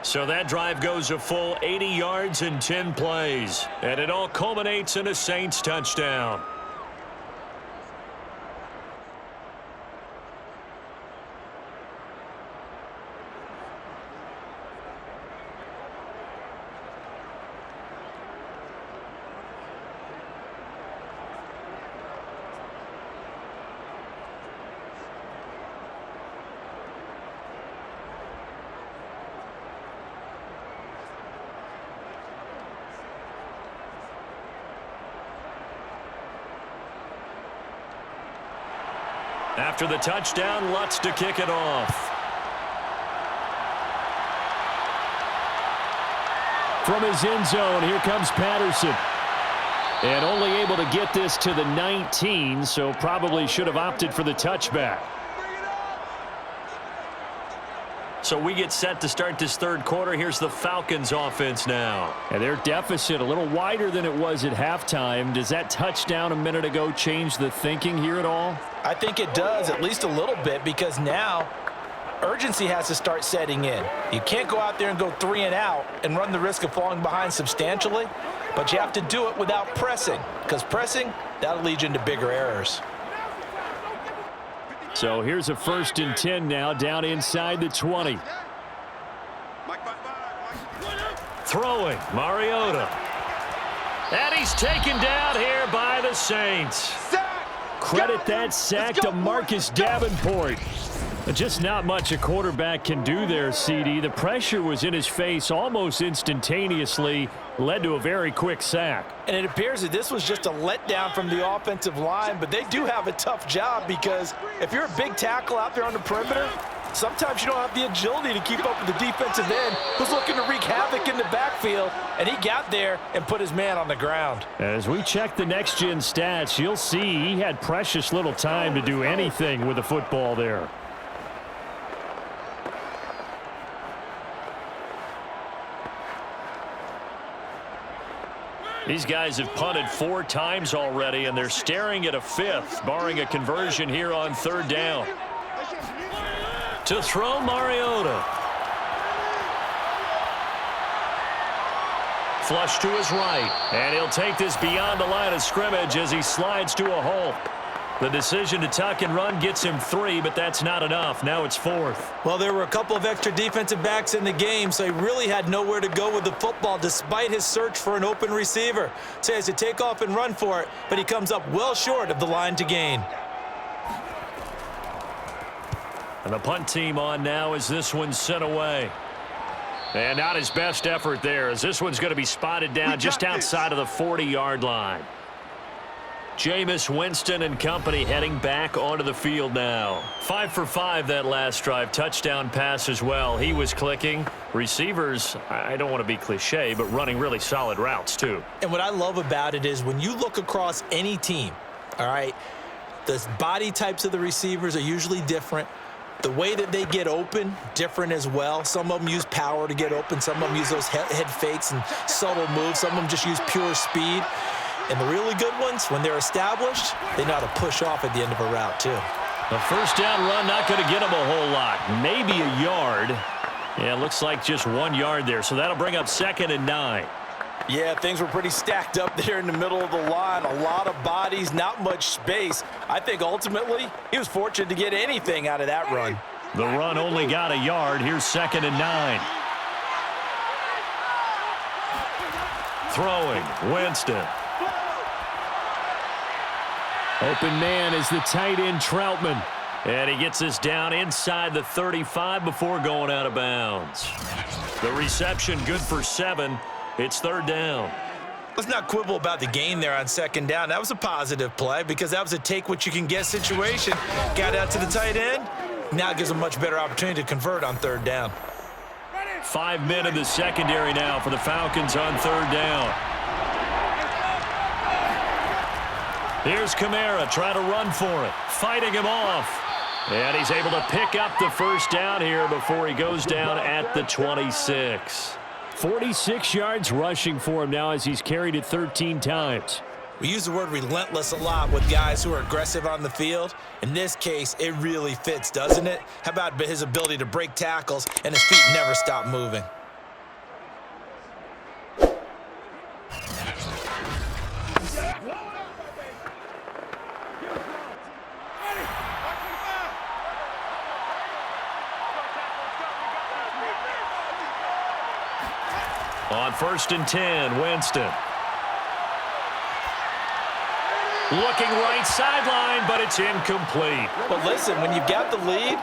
So that drive goes a full 80 yards in 10 plays, and it all culminates in a Saints touchdown. After the touchdown, Lutz to kick it off. From his end zone, here comes Patterson. And only able to get this to the 19, so probably should have opted for the touchback. So we get set to start this 3rd quarter. Here's the Falcons offense now. And their deficit a little wider than it was at halftime. Does that touchdown a minute ago change the thinking here at all? I think it does, at least a little bit, because now urgency has to start setting in. You can't go out there and go 3 and out and run the risk of falling behind substantially, but you have to do it without pressing, because pressing, that'll lead you into bigger errors. So here's a 1st and 10 now, down inside the 20. Throwing, Mariota. And he's taken down here by the Saints. Credit that sack to Marcus Davenport. Just not much a quarterback can do there, CD. The pressure was in his face almost instantaneously, led to a very quick sack. And it appears that this was just a letdown from the offensive line, but they do have a tough job because if you're a big tackle out there on the perimeter, sometimes you don't have the agility to keep up with the defensive end who's looking to wreak havoc in the backfield, and he got there and put his man on the ground. As we check the next-gen stats, you'll see he had precious little time to do anything with the football there. These guys have punted 4 times already, and they're staring at a 5th, barring a conversion here on 3rd down. To throw, Mariota. Flush to his right, and he'll take this beyond the line of scrimmage as he slides to a halt. The decision to tuck and run gets him 3, but that's not enough. Now it's 4th. Well, there were a couple of extra defensive backs in the game, so he really had nowhere to go with the football despite his search for an open receiver. So he has to take off and run for it, but he comes up well short of the line to gain. And the punt team on now as this one's sent away. And not his best effort there, as this one's going to be spotted down just outside of the 40-yard line. Jameis Winston and company heading back onto the field now. 5 for 5 that last drive. Touchdown pass as well. He was clicking. Receivers, I don't want to be cliche, but running really solid routes too. And what I love about it is when you look across any team, all right, the body types of the receivers are usually different. The way that they get open, different as well. Some of them use power to get open. Some of them use those head fakes and subtle moves. Some of them just use pure speed. And the really good ones, when they're established, they know how to push off at the end of a route, too. The first down run not going to get him a whole lot. Maybe a yard. Yeah, it looks like just 1 yard there. So that'll bring up 2nd and 9. Yeah, things were pretty stacked up there in the middle of the line. A lot of bodies, not much space. I think ultimately he was fortunate to get anything out of that run. The run only got a yard. Here's 2nd and 9. Throwing, Winston. Open man is the tight end, Troutman. And he gets this down inside the 35 before going out of bounds. The reception good for 7. It's 3rd down. Let's not quibble about the gain there on 2nd down. That was a positive play because that was a take-what-you-can-get situation. Got out to the tight end. Now it gives a much better opportunity to convert on 3rd down. 5 men in the secondary now for the Falcons on 3rd down. Here's Kamara trying to run for it. Fighting him off. And he's able to pick up the first down here before he goes down at the 26. 46 yards rushing for him now as he's carried it 13 times. We use the word relentless a lot with guys who are aggressive on the field. In this case, it really fits, doesn't it? How about his ability to break tackles and his feet never stop moving? On 1st and 10, Winston. Looking right sideline, but it's incomplete. But listen, when you've got the lead,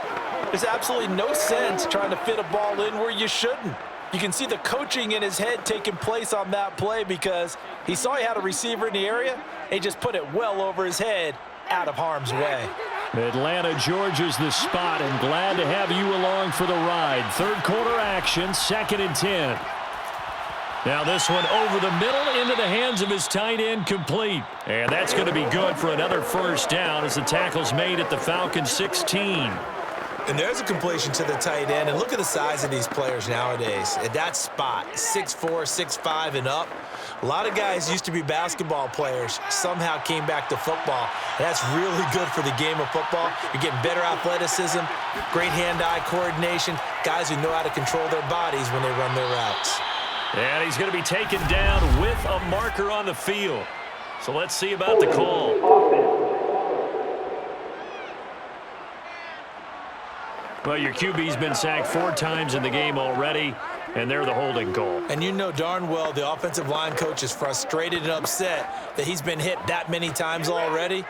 there's absolutely no sense trying to fit a ball in where you shouldn't. You can see the coaching in his head taking place on that play because he saw he had a receiver in the area, and he just put it well over his head out of harm's way. Atlanta, Georgia's the spot, and glad to have you along for the ride. 3rd quarter action, 2nd and 10. Now this one over the middle into the hands of his tight end, complete. And that's going to be good for another first down as the tackle's made at the Falcons 16. And there's a completion to the tight end. And look at the size of these players nowadays. At that spot, 6'4", 6'5", and up. A lot of guys used to be basketball players, somehow came back to football. And that's really good for the game of football. You're getting better athleticism, great hand-eye coordination, guys who know how to control their bodies when they run their routes. And he's going to be taken down with a marker on the field. So let's see about the call. Well, your QB's been sacked 4 times in the game already, and they're the holding call. And you know darn well the offensive line coach is frustrated and upset that he's been hit that many times already.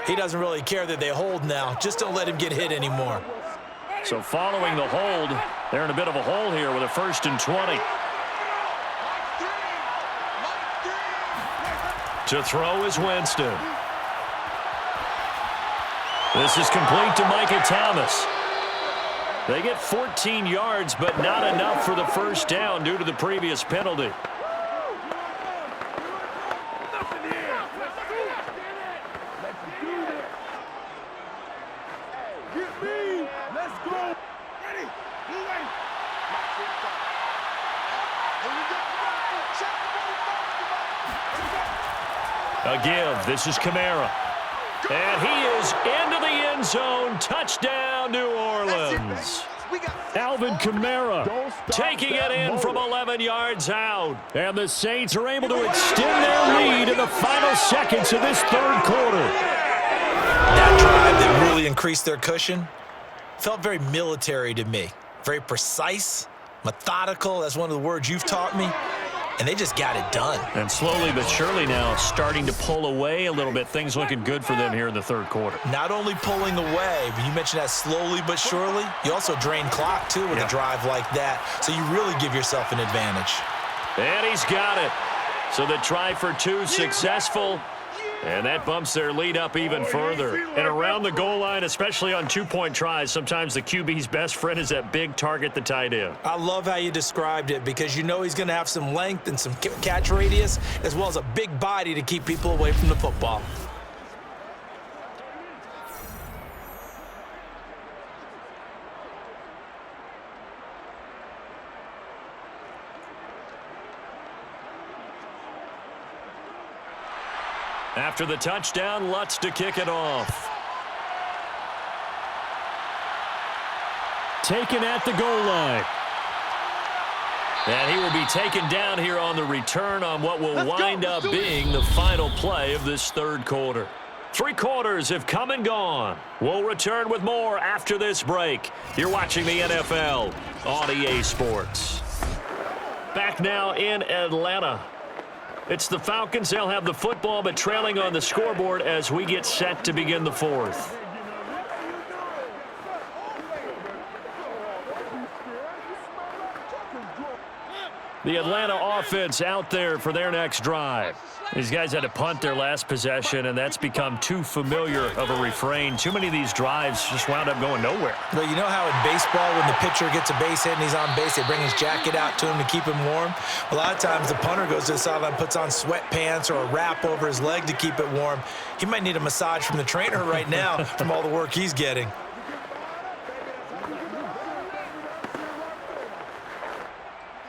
He doesn't really care that they hold now. Just don't let him get hit anymore. So following the hold, they're in a bit of a hole here with a 1st and 20. To throw is Winston. This is complete to Micah Thomas. They get 14 yards, but not enough for the first down due to the previous penalty. A give. This is Kamara. And he is into the end zone. Touchdown, New Orleans. Alvin Kamara taking it in from 11 yards out. And the Saints are able to extend their lead in the final seconds of this 3rd quarter. That drive that really increased their cushion felt very military to me. Very precise, methodical. That's one of the words you've taught me. And they just got it done. And slowly but surely now starting to pull away a little bit. Things looking good for them here in the 3rd quarter. Not only pulling away, but you mentioned that slowly but surely. You also drain clock, too, with a drive like that. So you really give yourself an advantage. And he's got it. So the try for 2 successful. And that bumps their lead up even further. And around the goal line, especially on 2-point tries, sometimes the QB's best friend is that big target, the tight end. I love how you described it because you know he's going to have some length and some catch radius as well as a big body to keep people away from the football. After the touchdown, Lutz to kick it off. Taken at the goal line. And he will be taken down here on the return on what will wind up being the final play of this third quarter. 3 quarters have come and gone. We'll return with more after this break. You're watching the NFL on EA Sports. Back now in Atlanta. It's the Falcons. They'll have the football, but trailing on the scoreboard as we get set to begin the fourth. The Atlanta offense out there for their next drive. These guys had to punt their last possession, and that's become too familiar of a refrain. Too many of these drives just wound up going nowhere. Well, you know how in baseball when the pitcher gets a base hit and he's on base, they bring his jacket out to him to keep him warm? A lot of times the punter goes to the sideline, puts on sweatpants or a wrap over his leg to keep it warm. He might need a massage from the trainer right now from all the work he's getting.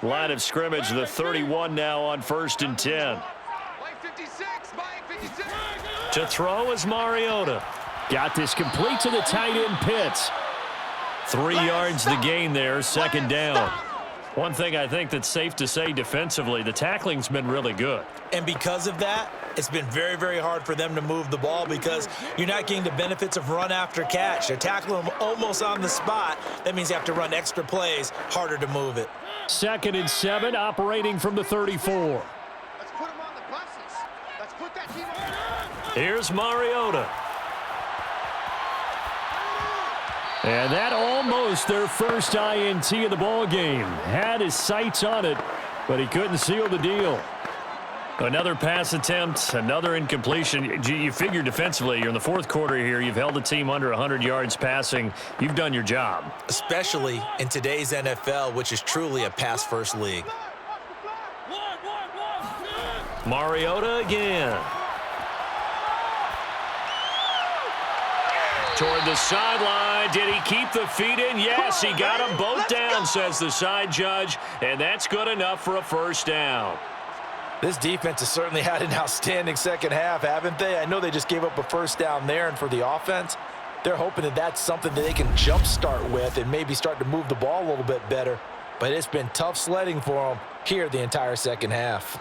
Line of scrimmage, the 31 now on 1st and 10. To throw is Mariota. Got this complete to the tight end Pitts. 3 yards the gain there, 2nd down. One thing I think that's safe to say defensively, the tackling's been really good. And because of that, it's been very, very hard for them to move the ball because you're not getting the benefits of run after catch. They're tackling them almost on the spot. That means you have to run extra plays, harder to move it. 2nd and 7, operating from the 34. Let's put them on the buses. Let's put that team on. Here's Mariota. And that almost their first INT of the ball game. Had his sights on it, but he couldn't seal the deal. Another pass attempt, another incompletion. You figure defensively, you're in the 4th quarter here. You've held the team under 100 yards passing. You've done your job. Especially in today's NFL, which is truly a pass-first league. Mariota again. Toward the sideline. Did he keep the feet in? Yes, he got them both down, says the side judge. And that's good enough for a 1st down. This defense has certainly had an outstanding second half, haven't they? I know they just gave up a 1st down there, and for the offense, they're hoping that that's something that they can jumpstart with and maybe start to move the ball a little bit better. But it's been tough sledding for them here the entire second half.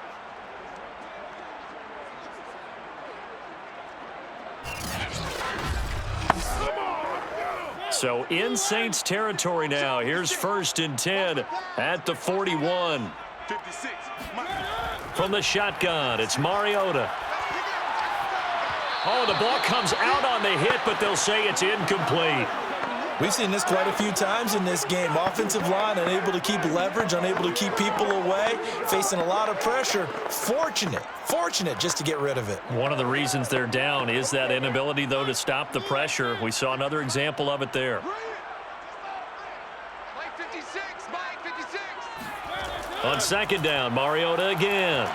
So in Saints territory now. Here's 1st and 10 at the 41. 56. From the shotgun, it's Mariota. Oh, the ball comes out on the hit, but they'll say it's incomplete. We've seen this quite a few times in this game. Offensive line unable to keep leverage, unable to keep people away, facing a lot of pressure. Fortunate just to get rid of it. One of the reasons they're down is that inability, though, to stop the pressure. We saw another example of it there. On 2nd down, Mariota again.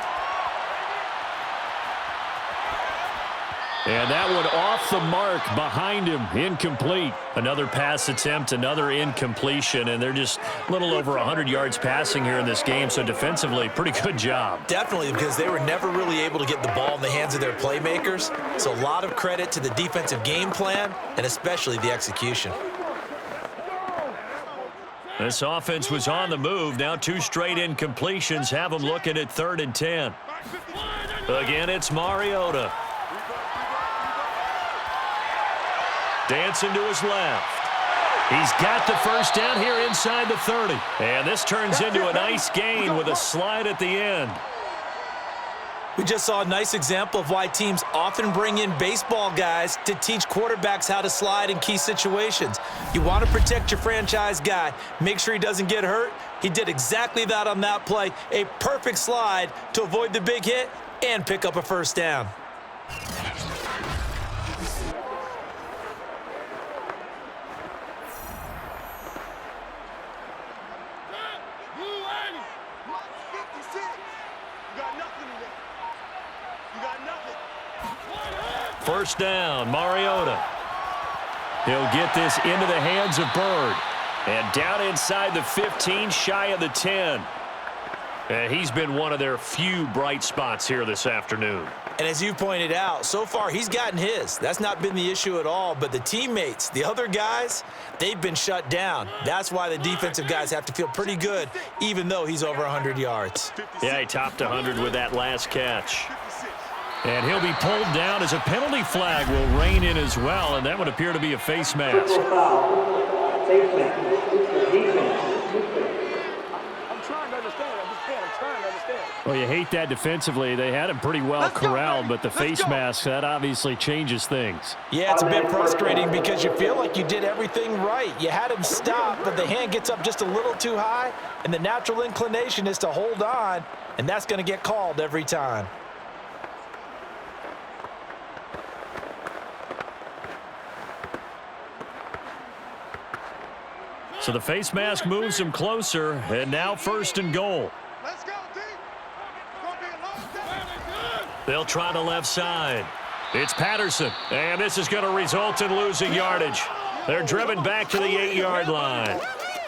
And that one off the mark behind him, incomplete. Another pass attempt, another incompletion, and they're just a little over 100 yards passing here in this game, so defensively, pretty good job. Definitely, because they were never really able to get the ball in the hands of their playmakers, so a lot of credit to the defensive game plan, and especially the execution. This offense was on the move. Now 2 straight incompletions have them looking at 3rd and 10. Again, it's Mariota. Dancing to his left. He's got the 1st down here inside the 30. And this turns into a nice gain with a slide at the end. We just saw a nice example of why teams often bring in baseball guys to teach quarterbacks how to slide in key situations. You want to protect your franchise guy. Make sure he doesn't get hurt. He did exactly that on that play. A perfect slide to avoid the big hit and pick up a 1st down. First down, Mariota. He'll get this into the hands of Bird. And down inside the 15, shy of the 10. And he's been one of their few bright spots here this afternoon. And as you pointed out, so far he's gotten his. That's not been the issue at all. But the teammates, the other guys, they've been shut down. That's why the defensive guys have to feel pretty good, even though he's over 100 yards. Yeah, he topped 100 with that last catch. And he'll be pulled down as a penalty flag will rein in as well, and that would appear to be a face mask. Face mask. Defense. I'm trying to understand. I'm trying to understand. Well, you hate that defensively. They had him pretty well corralled, but the face mask, that obviously changes things. Yeah, it's a bit frustrating because you feel like you did everything right. You had him stop, but the hand gets up just a little too high, and the natural inclination is to hold on, and that's going to get called every time. So the face mask moves him closer, and now 1st and goal. Let's go, D. Gonna be a long day. They'll try the left side. It's Patterson, and this is going to result in losing yardage. They're driven back to the 8-yard line.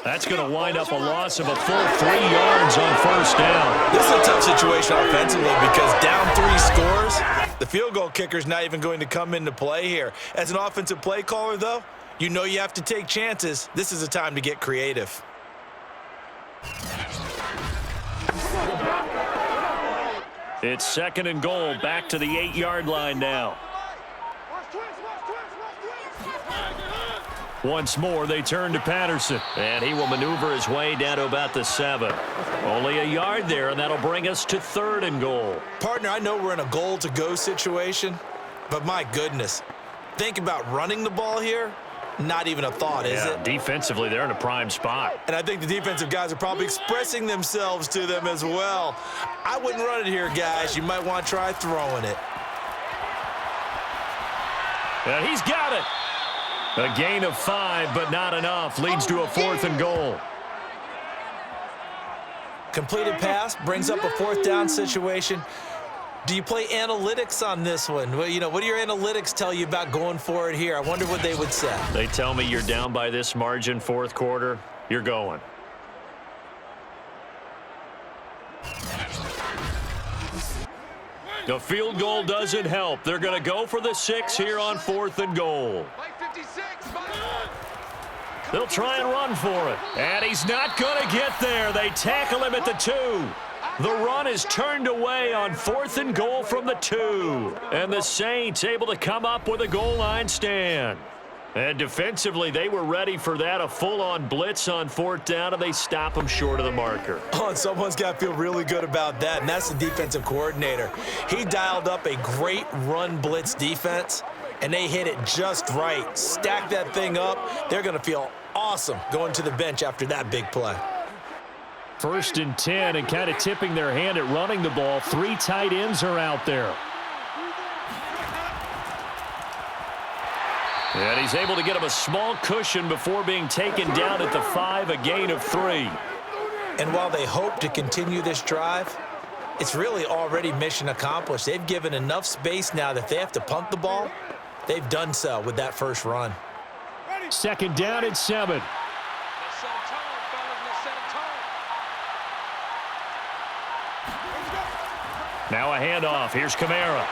That's going to wind up a loss of a full 3 yards on 1st down. This is a tough situation offensively because down 3 scores, the field goal kicker's not even going to come into play here. As an offensive play caller, though, you know you have to take chances. This is a time to get creative. It's 2nd and goal, back to the 8-yard line now. Once more, they turn to Patterson, and he will maneuver his way down to about the 7. Only a yard there, and that'll bring us to 3rd and goal. Partner, I know we're in a goal-to-go situation, but my goodness, think about running the ball here. Not even a thought, is it? Defensively, they're in a prime spot. And I think the defensive guys are probably expressing themselves to them as well. I wouldn't run it here, guys. You might want to try throwing it. And he's got it. A gain of 5, but not enough. Leads to a 4th and goal. Completed pass brings up a 4th down situation. Do you play analytics on this one? Well, you know, what do your analytics tell you about going for it here? I wonder what they would say. They tell me you're down by this margin 4th quarter. You're going. The field goal doesn't help. They're going to go for the 6 here on 4th and goal. They'll try and run for it. And he's not going to get there. They tackle him at the 2. The run is turned away on 4th and goal from the 2. And the Saints able to come up with a goal line stand. And defensively, they were ready for that, a full-on blitz on 4th down, and they stop them short of the marker. Oh, and someone's got to feel really good about that, and that's the defensive coordinator. He dialed up a great run blitz defense, and they hit it just right. Stack that thing up. They're going to feel awesome going to the bench after that big play. 1st and 10, and kind of tipping their hand at running the ball. 3 tight ends are out there. And he's able to get him a small cushion before being taken down at the 5, a gain of 3. And while they hope to continue this drive, it's really already mission accomplished. They've given enough space now that if they have to punt the ball, they've done so with that first run. 2nd down and 7. Now a handoff. Here's Kamara.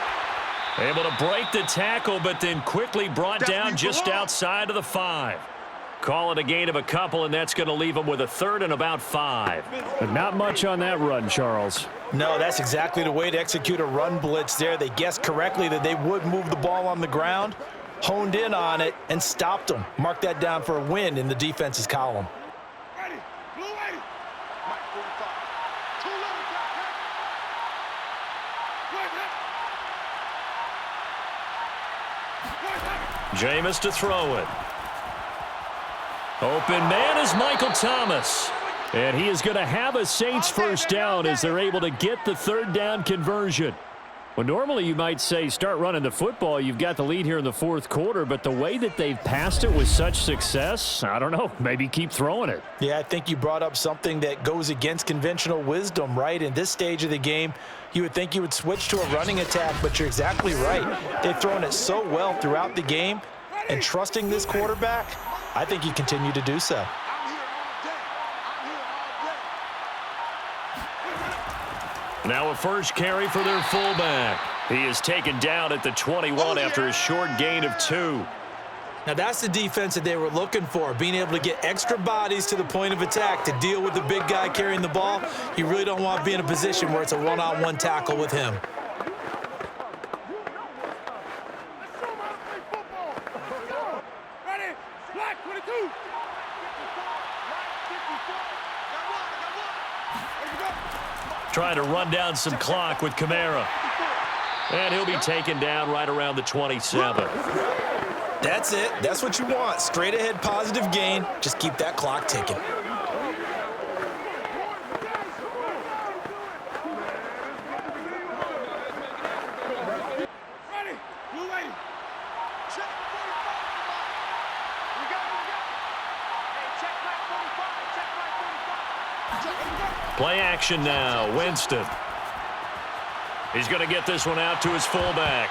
Able to break the tackle, but then quickly brought down just outside of the 5. Call it a gain of a couple, and that's going to leave them with a 3rd and about 5. But not much on that run, Charles. No, that's exactly the way to execute a run blitz there. They guessed correctly that they would move the ball on the ground, honed in on it, and stopped them. Mark that down for a win in the defense's column. Jameis to throw it. Open man is Michael Thomas. And he is going to have a Saints 1st down as they're able to get the 3rd down conversion. Well, normally you might say start running the football. You've got the lead here in the 4th quarter, but the way that they've passed it with such success, I don't know, maybe keep throwing it. Yeah, I think you brought up something that goes against conventional wisdom, right? In this stage of the game, you would think you would switch to a running attack, but you're exactly right. They've thrown it so well throughout the game, and trusting this quarterback, I think you continue to do so. Now a first carry for their fullback. He is taken down at the 21 after a short gain of 2. Now, that's the defense that they were looking for, being able to get extra bodies to the point of attack to deal with the big guy carrying the ball. You really don't want to be in a position where it's a one-on-one tackle with him. Trying to run down some clock with Kamara. And he'll be taken down right around the 27. That's it. That's what you want. Straight ahead positive gain. Just keep that clock ticking. Play action now. Winston. He's going to get this one out to his fullback.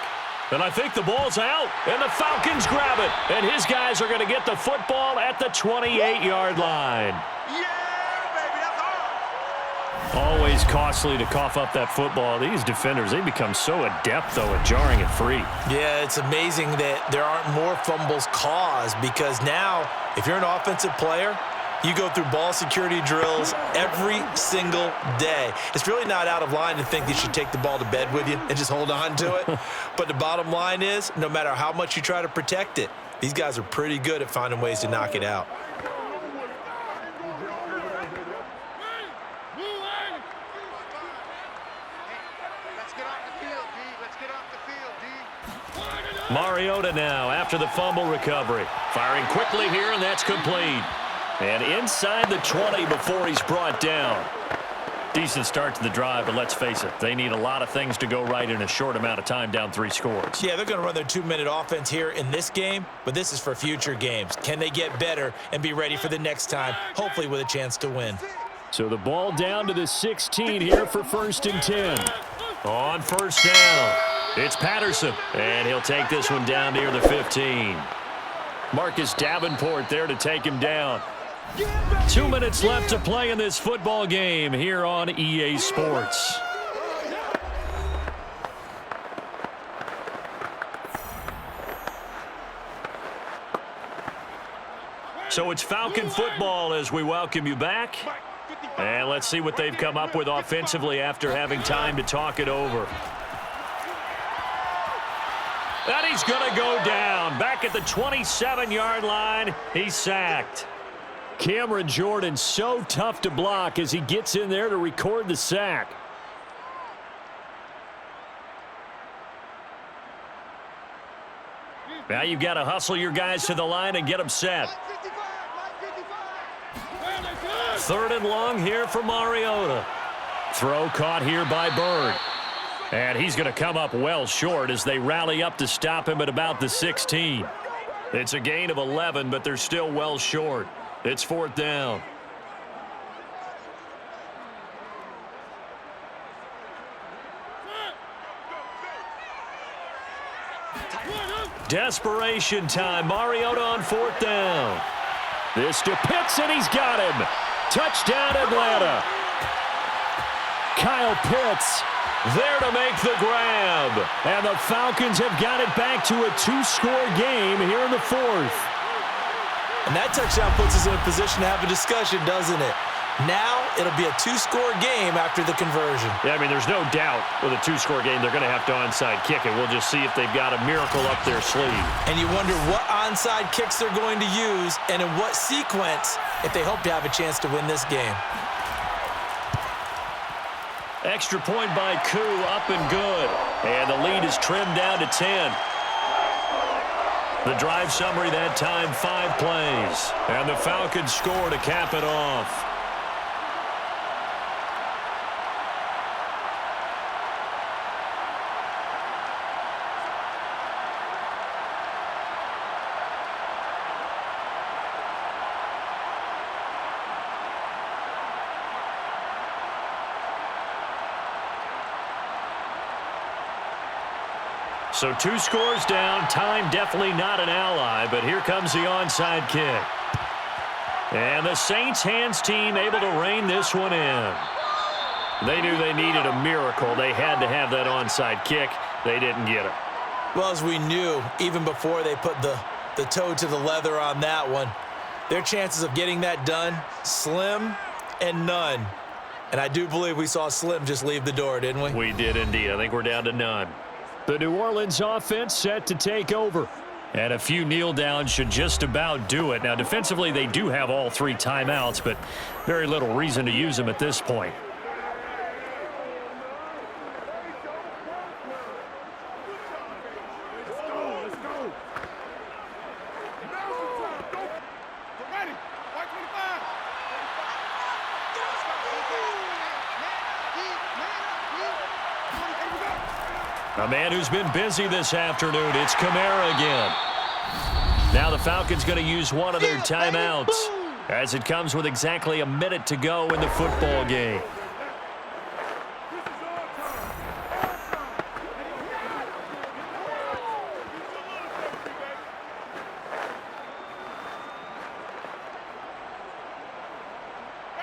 And I think the ball's out, and the Falcons grab it. And his guys are going to get the football at the 28-yard line. Yeah, baby, that's ours. Always costly to cough up that football. These defenders, they become so adept, though, at jarring it free. Yeah, it's amazing that there aren't more fumbles caused, because now, if you're an offensive player, you go through ball security drills every single day. It's really not out of line to think you should take the ball to bed with you and just hold on to it. But the bottom line is, no matter how much you try to protect it, these guys are pretty good at finding ways to knock it out. Let's get off the field, D. Let's get off the field, D. Mariota now after the fumble recovery. Firing quickly here, and that's complete. And inside the 20 before he's brought down. Decent start to the drive, but let's face it, they need a lot of things to go right in a short amount of time, down 3 scores. Yeah, they're going to run their 2-minute offense here in this game, but this is for future games. Can they get better and be ready for the next time, hopefully with a chance to win? So the ball down to the 16 here for 1st and 10. On first down, it's Patterson, and he'll take this one down near the 15. Marcus Davenport there to take him down. 2 minutes left to play in this football game here on EA Sports. So it's Falcon football as we welcome you back. And let's see what they've come up with offensively after having time to talk it over. And he's going to go down. Back at the 27-yard line, he's sacked. Cameron Jordan so tough to block as he gets in there to record the sack. Now you've got to hustle your guys to the line and get them set. 3rd and long here for Mariota. Throw caught here by Bird. And he's going to come up well short as they rally up to stop him at about the 16. It's a gain of 11, but they're still well short. It's 4th down. Desperation time. Mariota on 4th down. This to Pitts, and he's got him. Touchdown, Atlanta. Kyle Pitts there to make the grab. And the Falcons have got it back to a 2-score game here in the 4th. And that touchdown puts us in a position to have a discussion, doesn't it? Now it'll be a 2-score game after the conversion. Yeah, I mean, there's no doubt with a 2-score game they're going to have to onside kick it. We'll just see if they've got a miracle up their sleeve. And you wonder what onside kicks they're going to use and in what sequence if they hope to have a chance to win this game. Extra point by Koo, up and good. And the lead is trimmed down to 10. The drive summary that time, 5 plays. And the Falcons score to cap it off. So 2 scores down. Time definitely not an ally, but here comes the onside kick. And the Saints hands team able to rein this one in. They knew they needed a miracle. They had to have that onside kick. They didn't get it. Well, as we knew, even before they put the toe to the leather on that one, their chances of getting that done, slim and none. And I do believe we saw Slim just leave the door, didn't we? We did indeed. I think we're down to none. The New Orleans offense set to take over. And a few kneel downs should just about do it. Now, defensively, they do have all 3 timeouts, but very little reason to use them at this point. A man who's been busy this afternoon, it's Kamara again. Now the Falcons going to use one of their timeouts as it comes with exactly a minute to go in the football game.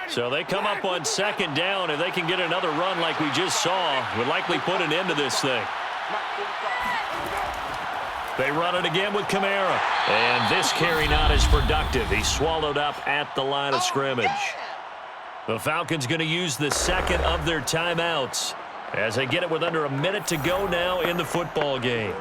So they come up on second down. If they can get another run like we just saw, would likely put an end to this thing. They run it again with Kamara. And this carry not as productive. He's swallowed up at the line of scrimmage. The Falcons going to use the second of their timeouts as they get it with under a minute to go now in the football game.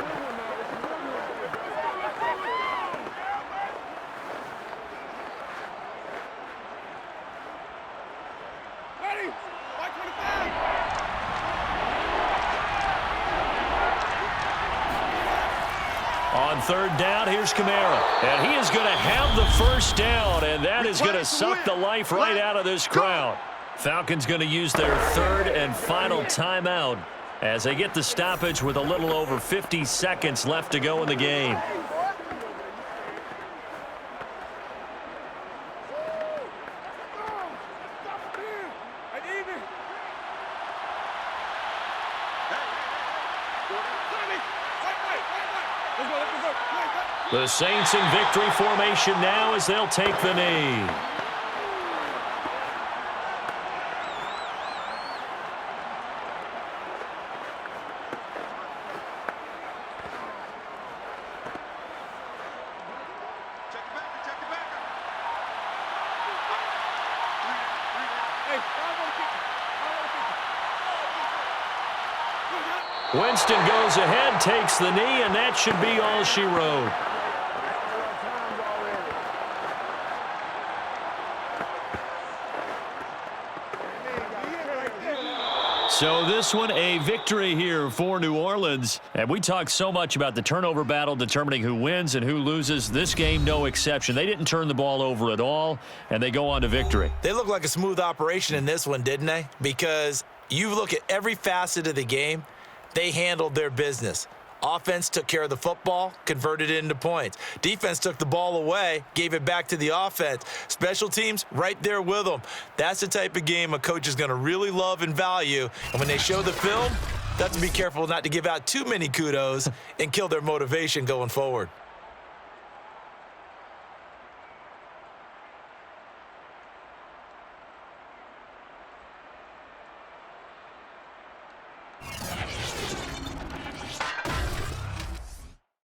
On third down, here's Kamara. And he is going to have the first down, and that is going to suck the life right out of this crowd. Falcons going to use their third and final timeout as they get the stoppage with a little over 50 seconds left to go in the game. The Saints in victory formation now as they'll take the knee. Winston goes ahead, takes the knee, and that should be all she wrote. So this one, a victory here for New Orleans. And we talked so much about the turnover battle determining who wins and who loses. This game, no exception. They didn't turn the ball over at all, and they go on to victory. They look like a smooth operation in this one, didn't they? Because you look at every facet of the game, they handled their business. Offense took care of the football, converted it into points. Defense took the ball away, gave it back to the offense. Special teams, right there with them. That's the type of game a coach is going to really love and value. And when they show the film, they have to be careful not to give out too many kudos and kill their motivation going forward.